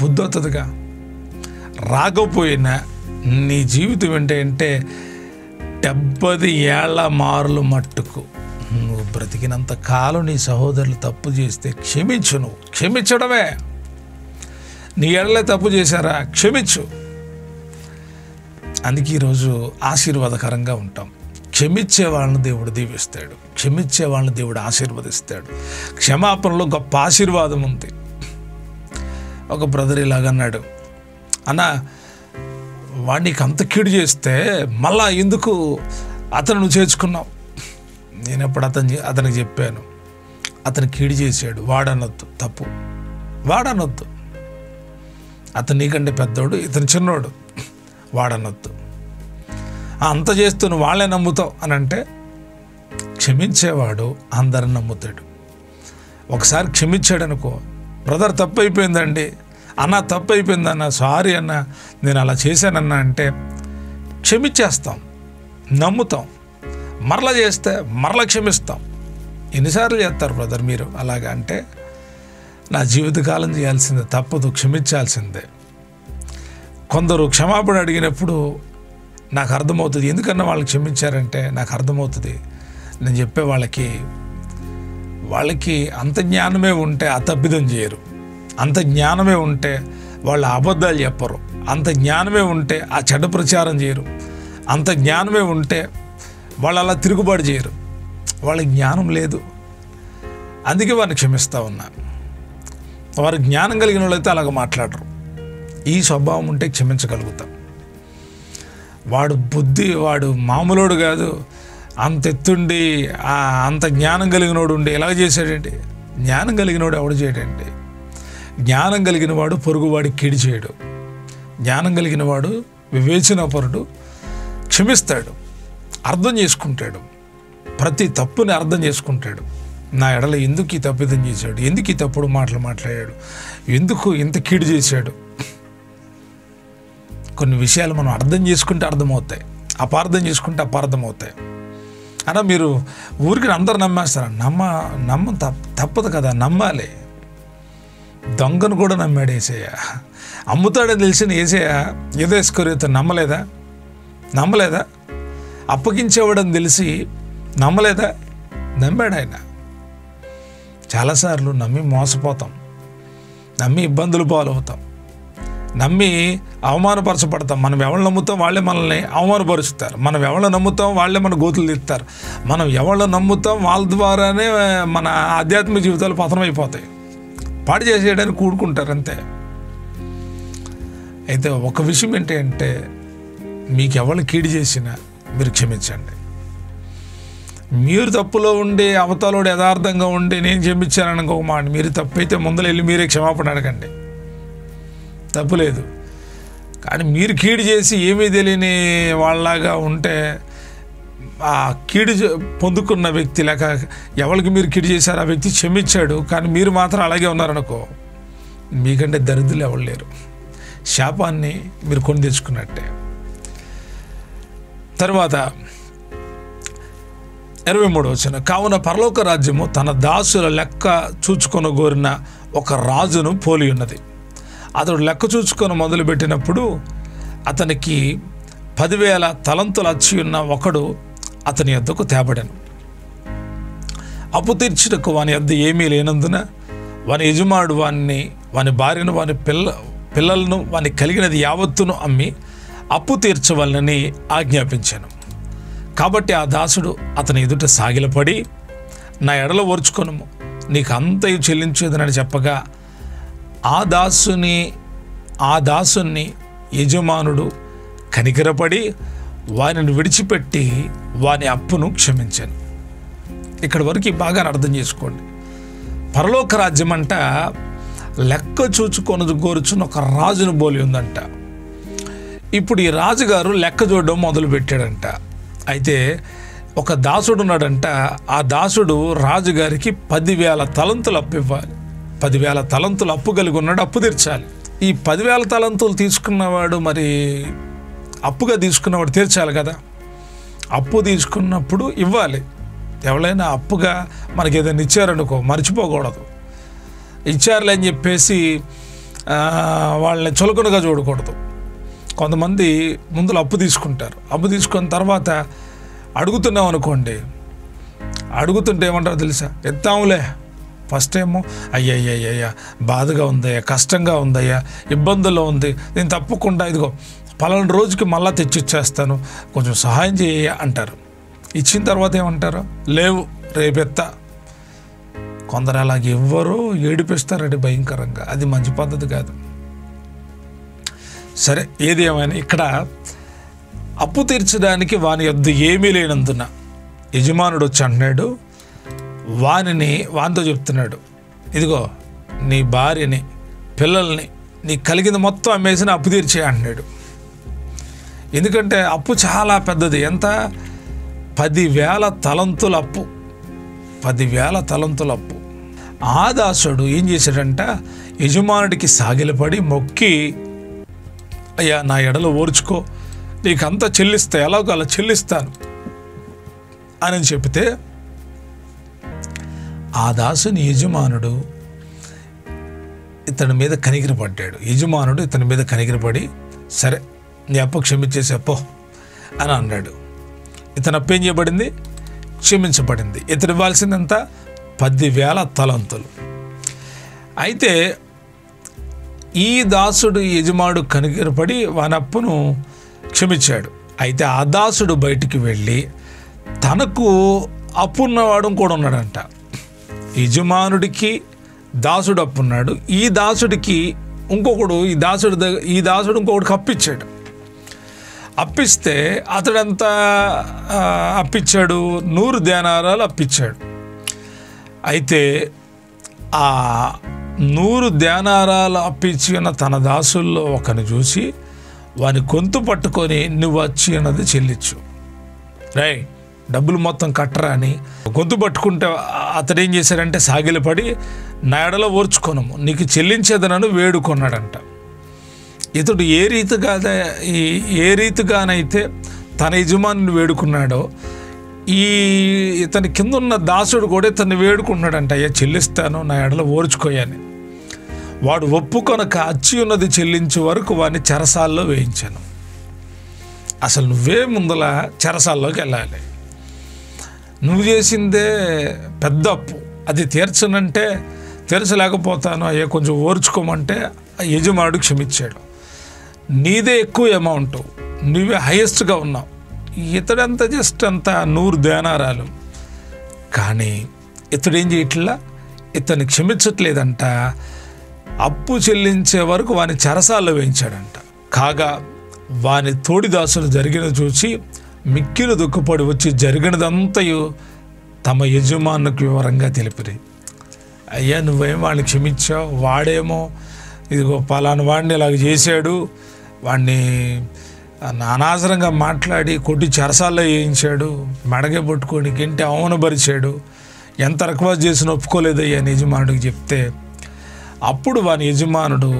బుద్ధి వస్తుందిగా. రాకపోయినా నీ జీవితం ఏంటంటే 70 ఏళ్ల మార్లు మట్టుకు నువ్వు బ్రతికినంత కాలం నీ సహోదరులు తప్పు చేస్తే క్షమించు. నువ్వు క్షమించడమే. నీ ఎడలే తప్పు చేశారా, క్షమించు. అందుకే ఈరోజు ఆశీర్వాదకరంగా ఉంటాం. క్షమించే వాళ్ళని దేవుడు దీవిస్తాడు, క్షమించే వాళ్ళని దేవుడు ఆశీర్వదిస్తాడు. క్షమాపణలో గొప్ప ఆశీర్వాదం ఉంది. ఒక బ్రదర్ ఇలాగన్నాడు, అన్న, వాడు నీకు అంత కీడు చేస్తే మళ్ళా ఎందుకు అతను నువ్వు చేర్చుకున్నావు? నేను ఎప్పుడు అతనికి చెప్పాను, అతను కీడు చేశాడు, వాడనొద్దు, తప్పు, వాడనొద్దు. అతను నీకంటే పెద్దోడు, ఇతను చిన్నోడు, వాడనొద్దు. అంత చేస్తూ వాళ్ళే నమ్ముతావు అని అంటే, క్షమించేవాడు అందరిని నమ్ముతాడు. ఒకసారి క్షమించాడు అనుకో, బ్రదర్ తప్పు అయిపోయిందండి, అన్న తప్పు అయిపోయిందన్న, సారీ అన్న, నేను అలా చేశానన్నా అంటే క్షమించేస్తాం, నమ్ముతాం. మరలా చేస్తే మరలా క్షమిస్తాం. ఎన్నిసార్లు చేస్తారు బ్రదర్ మీరు అలాగా అంటే, నా జీవితకాలం చేయాల్సిందే, తప్పదు, క్షమించాల్సిందే. కొందరు క్షమాపణ అడిగినప్పుడు నాకు అర్థమవుతుంది, ఎందుకన్నా వాళ్ళు క్షమించారంటే నాకు అర్థమవుతుంది. నేను చెప్పే వాళ్ళకి అంత జ్ఞానమే ఉంటే ఆ తప్పిదం చేయరు, అంత జ్ఞానమే ఉంటే వాళ్ళు అబద్ధాలు చెప్పరు, అంత జ్ఞానమే ఉంటే ఆ చెడ్డ ప్రచారం చేయరు, అంత జ్ఞానమే ఉంటే వాళ్ళు అలా తిరుగుబాటు చేయరు. వాళ్ళకి జ్ఞానం లేదు, అందుకే వారిని క్షమిస్తూ ఉన్నా. వారు జ్ఞానం కలిగిన వాళ్ళైతే అలాగ మాట్లాడరు. ఈ స్వభావం ఉంటే క్షమించగలుగుతాం. వాడు మామూలోడు కాదు, అంత ఎత్తుండి అంత జ్ఞానం కలిగినోడు ఉండి ఎలాగ చేశాడండి? జ్ఞానం కలిగినోడు ఎవడు చేయడండి? జ్ఞానం కలిగిన వాడు పొరుగువాడికి కీడు చేయడు. జ్ఞానం కలిగిన వాడు వివేచనాపరుడు, క్షమిస్తాడు, అర్థం చేసుకుంటాడు, ప్రతి తప్పుని అర్థం చేసుకుంటాడు. నా ఎడల ఎందుకు ఈ తప్పిదం చేశాడు, ఎందుకు ఈ తప్పుడు మాటలు మాట్లాడాడు, ఎందుకు ఇంత కీడు చేశాడు. కొన్ని విషయాలు మనం అర్థం చేసుకుంటే అర్థమవుతాయి. అపార్థం చేసుకుంటే అపార్థం అవుతాయి. అన్నా మీరు ఊరికి అందరు నమ్మేస్తారు. తప్పదు కదా, నమ్మాలి. దొంగను కూడా నమ్మాడు యేసయ్య. అమ్ముతాడని తెలిసిన యేసయ్య ఏదో ఇస్కరియోతు నమ్మలేదా? అప్పగించేవాడని తెలిసి నమ్మలేదా? నమ్మాడు ఆయన. చాలాసార్లు నమ్మి మోసపోతాం, నమ్మి ఇబ్బందులు పాలవుతాం, నమ్మి అవమానపరచబడతాం. మనం ఎవరు నమ్ముతాం వాళ్ళే మనల్ని అవమానపరుస్తారు. మనం ఎవరు నమ్ముతాం వాళ్ళే మన గోతులు తీస్తారు. మనం ఎవరు నమ్ముతాం వాళ్ళ ద్వారానే మన ఆధ్యాత్మిక జీవితాలు పతనమైపోతాయి. పాడు చేసేయడానికి కూడుకుంటారు అంతే. అయితే ఒక విషయం ఏంటంటే, మీకు ఎవరు కీడు చేసినా మీరు క్షమించండి. మీరు తప్పులో ఉండి అవతలోడు యథార్థంగా ఉండి నేను క్షమించానని ఒక మాట, మీరు తప్పైతే ముందర వెళ్ళి మీరే క్షమాపణ అడగండి, తప్పులేదు. కానీ మీరు కీడు చేసి ఏమీ తెలియని వాళ్ళలాగా ఉంటే ఆ కీడు పొందుకున్న వ్యక్తి లేక ఎవరికి మీరు కీడు చేశారు ఆ వ్యక్తి క్షమించాడు, కానీ మీరు మాత్రం అలాగే ఉన్నారనుకో, మీకంటే దరిద్రులు ఎవరు లేరు. శాపాన్ని మీరు కొని తెచ్చుకున్నట్టే. తర్వాత 23వ వచనం, కావున పరలోక రాజ్యము తన దాసుల లెక్క చూచుకొనగోరిన ఒక రాజును పోలి ఉన్నది. అతడు లెక్క చూచుకొని మొదలుపెట్టినప్పుడు అతనికి 10,000 తలంతులు అచ్చి ఉన్న ఒకడు అతని యొద్దకు తేబడెను. అప్పు తీర్చుటకు వాని యొద్ద ఏమీ లేనందున వాని యజమానుడు వాని భార్యను, వాని పిల్లలను, వాని కలిగినది యావత్తును అమ్మి అప్పు తీర్చవలనని ఆజ్ఞాపించాను. కాబట్టి ఆ దాసుడు అతని ఎదుట సాగిలపడి, నా ఎడల ఓర్చుకొనుము, నీకు అంతయు చెల్లించేదనని చెప్పగా ఆ దాసుని యజమానుడు కనికరపడి వారిని విడిచిపెట్టి వాని అప్పును క్షమించాను. ఇక్కడ వరకు బాగా అర్థం చేసుకోండి. పరలోక రాజ్యం అంట లెక్క చూచుకొని గోరుచున్న ఒక రాజును పోలి ఉందంట. ఇప్పుడు ఈ రాజుగారు లెక్క చూడడం మొదలుపెట్టాడంట. అయితే ఒక దాసుడు ఉన్నాడంట. ఆ దాసుడు రాజుగారికి 10,000 తలంతులు అప్పు ఇవ్వాలి. 10,000 తలంతులు అప్పు కలిగి ఉన్నాడు, అప్పు తీర్చాలి. ఈ 10,000 తలంతులు తీసుకున్నవాడు, మరి అప్పుగా తీసుకున్నవాడు తీర్చాలి కదా. అప్పు తీసుకున్నప్పుడు ఇవ్వాలి. ఎవరైనా అప్పుగా మనకి ఏదైనా ఇచ్చారనుకో, మర్చిపోకూడదు. ఇచ్చారులే అని చెప్పేసి వాళ్ళని చులకనగా చూడకూడదు. కొంతమంది ముందులో అప్పు తీసుకుంటారు. అప్పు తీసుకున్న తర్వాత అడుగుతున్నాం అనుకోండి, అడుగుతుంటే ఏమంటారో తెలుసా, ఎత్తాములే. ఫస్ట్ ఏమో అయ్యయ్యయ్యా బాధగా ఉందయ్యా, కష్టంగా ఉందయ్యా, ఇబ్బందుల్లో ఉంది, నేను తప్పకుండా ఇదిగో పలానా రోజుకి మళ్ళా తెచ్చిచ్చేస్తాను, కొంచెం సహాయం చేయ అంటారు. ఇచ్చిన తర్వాత ఏమంటారు, లేవు రేపెత్తా. కొందరు అలాగే ఎవ్వరూ ఏడిపిస్తారండి భయంకరంగా. అది మంచి పద్ధతి కాదు. సరే, ఏది ఏమైనా ఇక్కడ అప్పు తీర్చడానికి వాని యొద్ద ఏమీ లేనందున యజమానుడు వచ్చి అంటున్నాడు, వానితో చెప్తున్నాడు, ఇదిగో నీ భార్యని, పిల్లల్ని, నీ కలిగింది మొత్తం అమ్మేసిన అప్పు తీర్చే అంటున్నాడు. ఎందుకంటే అప్పు చాలా పెద్దది. ఎంత? 10,000 తలంతుల అప్పు. 10,000 తలంతుల అప్పు. ఆ దాసుడు ఏం చేశాడంట, యజమానుడికి సాగిలపడి మొక్కి, అయ్యా నా ఎడలో ఓర్చుకో, నీకంతా చెల్లిస్తా, ఎలాగో అలా చెల్లిస్తాను అని చెప్తే ఆ దాసుని యజమానుడు ఇతని మీద కనికరపడ్డాడు. యజమానుడు ఇతని మీద కనికరపడి, సరే నీ అప్పు క్షమించేసి పో అని అన్నాడు. ఇతను అప్పు ఏం చేయబడింది? క్షమించబడింది. ఇతను ఇవ్వాల్సిందంత 10,000 తలంతులు. అయితే ఈ దాసుడు యజమానుడు కనికరపడి వాని అప్పును క్షమించాడు. అయితే ఆ దాసుడు బయటికి వెళ్ళి తనకు అప్పున్నవాడు కూడా ఉన్నాడంట. యజమానుడికి దాసుడు అప్పున్నాడు. ఈ దాసుడికి ఇంకొకడు ఈ దాసుడు ఇంకొకటికి అప్పిచ్చాడు. అప్పిస్తే అతడంతా అప్పిచ్చాడు, 100 దేనారాలు అప్పిచ్చాడు. అయితే ఆ 100 దేనారాలు అప్పిచ్చిన తన దాసుల్లో ఒకని చూసి వాని గొంతు పట్టుకొని, నువ్వు వచ్చి అన్నది చెల్లించు, రై డబ్బులు మొత్తం కట్టరా అని గొంతు పట్టుకుంటే అతడేం చేశాడంటే సాగిలపడి, నా ఎడలో ఓర్చుకొనుము, నీకు చెల్లించేదనను వేడుకొన్నాడంట. ఇతడు ఏ రీతిగానైతే తన యజమానిని వేడుకున్నాడో ఇతని కింద ఉన్న దాసుడు కూడా ఇతన్ని వేడుకుంటున్నాడంట, అయ్యా చెల్లిస్తాను, నా ఎడల ఓర్చుకోయని. వాడు ఒప్పుకొనక అచ్చి ఉన్నది చెల్లించే వరకు వాడిని చెరసాల్లో వేయించాను. అసలు నువ్వే ముందల చెరసాల్లోకి వెళ్ళాలి. నువ్వు చేసిందే పెద్ద అప్పు, అది తీర్చనంటే తీర్చలేకపోతాను అయ్యా కొంచెం ఓర్చుకోమంటే యజమానుడు క్షమించాడు. నీదే ఎక్కువ అమౌంట్, నువ్వే హైయెస్ట్గా ఉన్నావు, ఇతడంతా జస్ట్ అంతా 100 దేనారాలు. కానీ ఇతడేం చేయట్లా, ఇతన్ని క్షమించట్లేదంట. అప్పు చెల్లించే వరకు వాని చెరసాల్లో వేయించాడంట. కాగా వాని తోడిదాసులు జరిగిన చూసి మిక్కిలు దుఃఖపడి వచ్చి జరిగినదంతయు తమ యజమానుకు వివరంగా తెలిపిరి. అయ్యా నువ్వేం వాడిని క్షమించావు, వాడేమో ఇదిగో పలానా వాడిని ఇలాగ చేశాడు, వాడిని అనవసరంగా మాట్లాడి కొట్టి చెరసాల్లో వేయించాడు, మెడగే పట్టుకొని గింటి అవమానపరిచాడు, ఎంత రిక్వెస్ట్ చేసినా ఒప్పుకోలేదయ్యా అని యజమానుడికి చెప్తే, అప్పుడు వాని యజమానుడు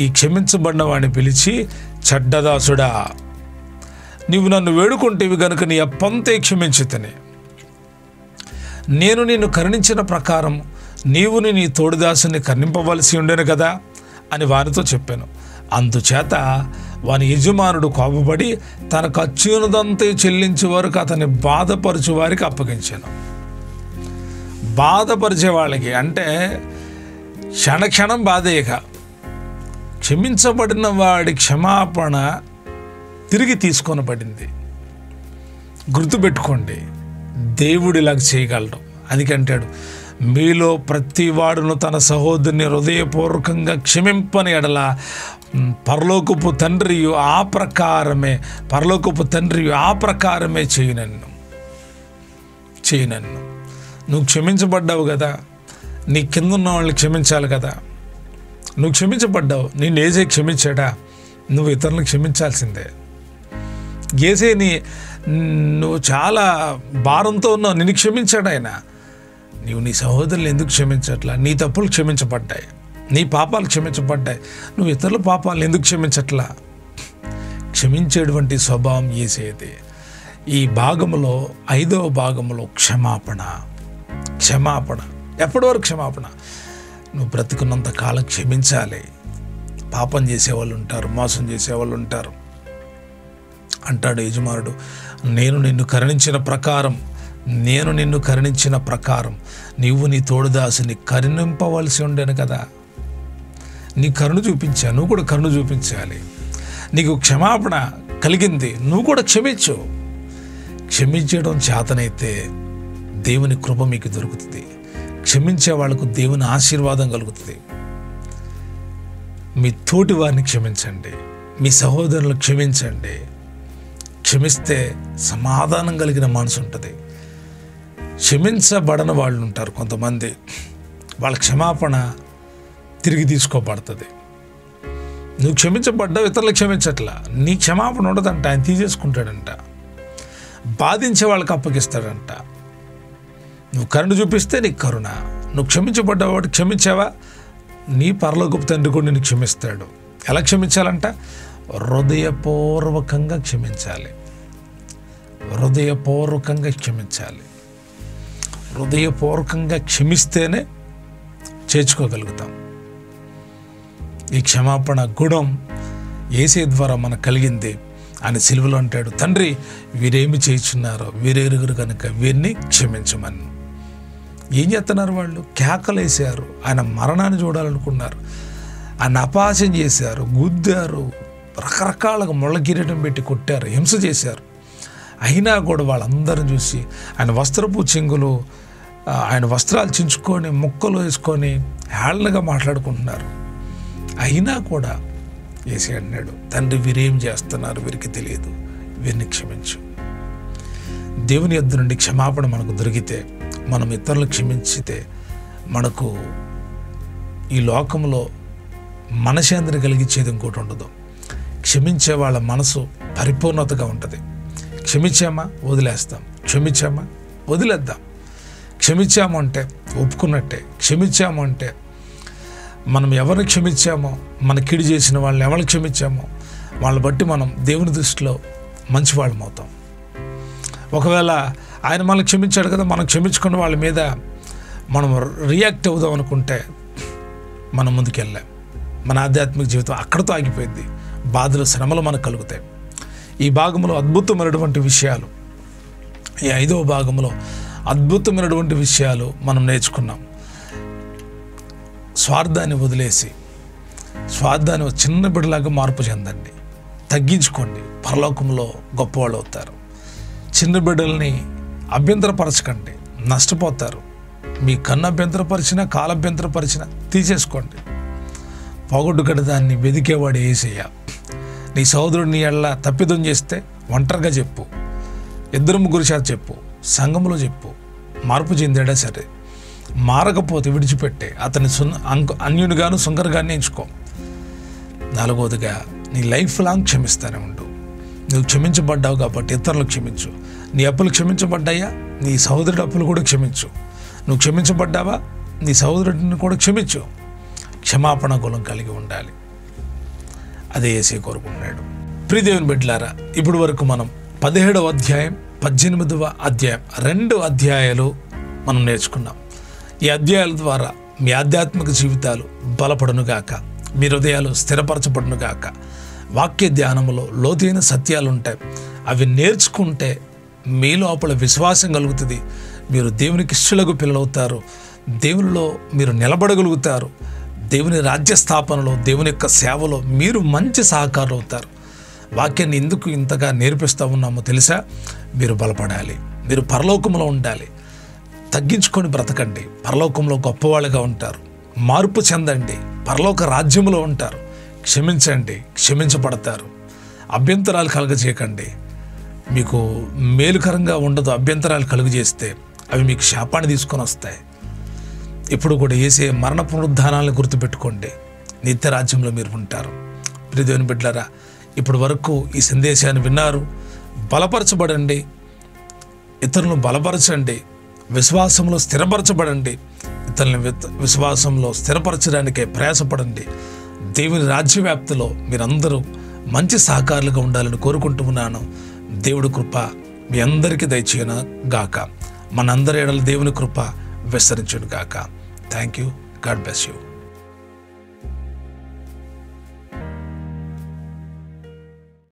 ఈ క్షమించబడిన వాడిని పిలిచి, చెడ్డదాసుడా, నీవు నన్ను వేడుకుంటేవి గనుక నీ అప్పంతే క్షమించితనే. నేను నిన్ను కరుణించిన ప్రకారం నీవు నీ తోడిదాసుని కరుణింపవలసి ఉండేను కదా అని వారితో చెప్పాను. అందుచేత వాని యజమానుడు కోపపడి తనకు అచ్చునదంతే చెల్లించే వరకు అతన్ని బాధపరచు వారికి అప్పగించాను. బాధపరిచే వాళ్ళకి అంటే క్షణక్షణం బాధేయక, క్షమించబడిన వాడి క్షమాపణ తిరిగి తీసుకొనబడింది. గుర్తుపెట్టుకోండి, దేవుడు ఇలాగ చేయగలడు. అందుకంటాడు, మీలో ప్రతి వాడును తన సహోదరుని హృదయపూర్వకంగా క్షమింపని ఎడల పరలోకపు తండ్రియు ఆ ప్రకారమే చేయనన్ను. నువ్వు క్షమించబడ్డావు కదా, నీ కింద ఉన్న వాళ్ళని క్షమించాలి కదా. నువ్వు క్షమించబడ్డావు, నేను ఏసే క్షమించాడా, నువ్వు ఇతరులను క్షమించాల్సిందే. ఏసేని నువ్వు చాలా భారంతో ఉన్నావు, నిన్ను క్షమించాడు ఆయన. నీవు నీ సహోదరులు ఎందుకు క్షమించట్లా? నీ తప్పులు క్షమించబడ్డాయి, నీ పాపాలు క్షమించబడ్డాయి, నువ్వు ఇతరుల పాపాలను ఎందుకు క్షమించట్లా? క్షమించేటువంటి స్వభావం ఏసేది. ఈ భాగంలో 5వ భాగంలో క్షమాపణ. ఎప్పటి వరకు క్షమాపణ? నువ్వు బ్రతుకున్నంత కాలం క్షమించాలి. పాపం చేసేవాళ్ళు ఉంటారు, మోసం చేసేవాళ్ళు ఉంటారు. అంటాడు యజమానుడు, నేను నిన్ను కరుణించిన ప్రకారం నీవు నీ తోడుదాసుని కరుణింపవలసి ఉండేను కదా. నీ కరుణ చూపించా, నువ్వు కూడా కరుణ చూపించాలి. నీకు క్షమాపణ కలిగింది, నువ్వు కూడా క్షమించు. క్షమించడం చేతనైతే దేవుని కృప మీకు దొరుకుతుంది. క్షమించే వాళ్ళకు దేవుని ఆశీర్వాదం కలుగుతుంది. మీ తోటి వారిని క్షమించండి, మీ సహోదరులను క్షమించండి. క్షమిస్తే సమాధానం కలిగిన మనసు ఉంటుంది. క్షమించబడని వాళ్ళు ఉంటారు కొంతమంది, వాళ్ళ క్షమాపణ తిరిగి తీసుకోబడుతుంది. నువ్వు క్షమించబడ్డావు, ఇతరులు క్షమించట్లా, నీ క్షమాపణ ఉండదంట, ఆయన తీసేసుకుంటాడంట, బాధించే వాళ్ళకి అప్పగిస్తాడంట. నువ్వు కరుణ చూపిస్తే నీకు కరుణ, నువ్వు క్షమించబడ్డావు వాడు క్షమించావా, నీ పరలోకపు తండ్రి కూడా నిన్ను క్షమిస్తాడు. ఎలా క్షమించాలంట? హృదయపూర్వకంగా క్షమించాలి. హృదయపూర్వకంగా క్షమిస్తేనే చేర్చుకోగలుగుతాం. ఈ క్షమాపణ గుణం యేసే ద్వారా మనకు కలిగింది. ఆయన సిలువలో అంటాడు, తండ్రి వీరేమి చేయుచున్నారో వీరెరుగురు కనుక వీరిని క్షమించమని. ఏం చేస్తున్నారు వాళ్ళు? కేకలేశారు, ఆయన మరణాన్ని చూడాలనుకున్నారు, ఆయన అపహాస్యం చేశారు, గుద్దారు, రకరకాలుగా ముళ్ళ కిరీటం పెట్టి కొట్టారు, హింస చేశారు. అయినా కూడా వాళ్ళందరూ చూసి ఆయన వస్త్రపు చెంగులు, ఆయన వస్త్రాలు చించుకొని ముక్కలు వేసుకొని హేళనగా మాట్లాడుకుంటున్నారు. అయినా కూడా యేసే అన్నాడు, తండ్రి వీరేం చేస్తున్నారు, వీరికి తెలియదు, వీరిని క్షమించు. దేవుని యొద్ద నుండి క్షమాపణ మనకు దొరికితే, మనం ఇతరులు క్షమించితే, మనకు ఈ లోకంలో మనశ్శాంతిని కలిగించేది ఇంకోటి ఉండదు. క్షమించే వాళ్ళ మనసు పరిపూర్ణతగా ఉంటుంది. క్షమించామా వదిలేస్తాం, క్షమించామా వదిలేద్దాం. క్షమించాము అంటే ఒప్పుకున్నట్టే. క్షమించాము అంటే మనం ఎవరిని క్షమించామో, మన కీడు చేసిన వాళ్ళని ఎవరిని క్షమించామో వాళ్ళని బట్టి మనం దేవుని దృష్టిలో మంచివాళ్ళం అవుతాం. ఒకవేళ ఆయన మనల్ని క్షమించాడు కదా, మనం క్షమించుకున్న వాళ్ళ మీద మనం రియాక్ట్ అవుదాం అనుకుంటే మనం ముందుకెళ్ళాం. మన ఆధ్యాత్మిక జీవితం అక్కడితో ఆగిపోయింది. బాధలు, శ్రమలు మనకు కలుగుతాయి. ఈ భాగంలో అద్భుతమైనటువంటి విషయాలు, ఈ 5వ భాగంలో అద్భుతమైనటువంటి విషయాలు మనం నేర్చుకున్నాం. స్వార్థాన్ని వదిలేసి స్వార్థాన్ని చిన్న బిడ్డలాగా మార్పు చెందండి, తగ్గించుకోండి, పరలోకంలో గొప్పవాళ్ళు అవుతారు. చిన్న బిడ్డల్ని అభ్యంతరపరచకండి, నష్టపోతారు. మీ కన్ను అభ్యంతరపరిచినా, కాలు అభ్యంతరపరిచినా తీసేసుకోండి. పోగొట్టుకడ దాన్ని వెదికేవాడు యేసయ్య. నీ సోదరుడు నీ ఎళ్ళ తప్పిదం చేస్తే ఒంటరిగా చెప్పు, 2-3 చేత చెప్పు, సంఘంలో చెప్పు. మార్పు చెందాడా సరే, మారకపోతే విడిచిపెట్టే, అతని అన్యునిగాను సుంకరగానే ఎంచుకో. 4వదిగా నీ లైఫ్ లాంగ్ క్షమిస్తానే ఉండు. నువ్వు క్షమించబడ్డావు కాబట్టి ఇతరులకు క్షమించు. నీ అప్పులు క్షమించబడ్డాయా, నీ సహోదరుడి అప్పులు కూడా క్షమించు. నువ్వు క్షమించబడ్డావా, నీ సహోదరుడిని కూడా క్షమించు. క్షమాపణ గుణం కలిగి ఉండాలి. అదే యేసయ్య కోరుకుంటున్నాడు. ప్రియ దేవుని బిడ్డలారా, ఇప్పుడు వరకు మనం 17వ అధ్యాయం, 18వ అధ్యాయం, 2 అధ్యాయాలు మనం నేర్చుకున్నాం. ఈ అధ్యాయాల ద్వారా మీ ఆధ్యాత్మిక జీవితాలు బలపడునుగాక, మీ హృదయాలు స్థిరపరచబడునుగాక. వాక్య ధ్యానములో లోతైన సత్యాలు ఉంటాయి. అవి నేర్చుకుంటే మీ లోపల విశ్వాసం కలుగుతుంది. మీరు దేవునికి ఇష్టలకు పిల్లలవుతారు. దేవునిలో మీరు నిలబడగలుగుతారు. దేవుని రాజ్య స్థాపనలో, దేవుని యొక్క సేవలో మీరు మంచి సహకారులు అవుతారు. వాక్యాన్ని ఎందుకు ఇంతగా నేర్పిస్తూ ఉన్నామో తెలుసా? మీరు బలపడాలి, మీరు పరలోకంలో ఉండాలి. తగ్గించుకొని బ్రతకండి, పరలోకంలో గొప్పవాళ్ళుగా ఉంటారు. మార్పు చెందండి, పరలోక రాజ్యంలో ఉంటారు. క్షమించండి, క్షమించబడతారు. అభ్యంతరాలు కలుగజేయకండి, మీకు మేలుకరంగా ఉండదు. అభ్యంతరాలు కలుగజేస్తే అవి మీకు శాపాన్ని తీసుకొని వస్తాయి. ఇప్పుడు కూడా యేసయ్య మరణ పునరుద్ధానాలను గుర్తుపెట్టుకోండి, నిత్య రాజ్యంలో మీరు ఉంటారు. ప్రియ దేవుని బిడ్డలారా, ఇప్పటి వరకు ఈ సందేశాన్ని విన్నారు. బలపరచబడండి, ఇతరులను బలపరచండి, విశ్వాసంలో స్థిరపరచబడండి. ఇతరులను విశ్వాసంలో స్థిరపరచడానికే ప్రయాసపడండి. దేవుని రాజ్యవ్యాప్తిలో మీరందరూ మంచి సహకారులుగా ఉండాలని కోరుకుంటూ ఉన్నాను. దేవుడి కృప మీ అందరికీ దయచేయను గాక. మనందరి ఎడల దేవుని కృప విస్తరించును గాక. Thank you. God bless you.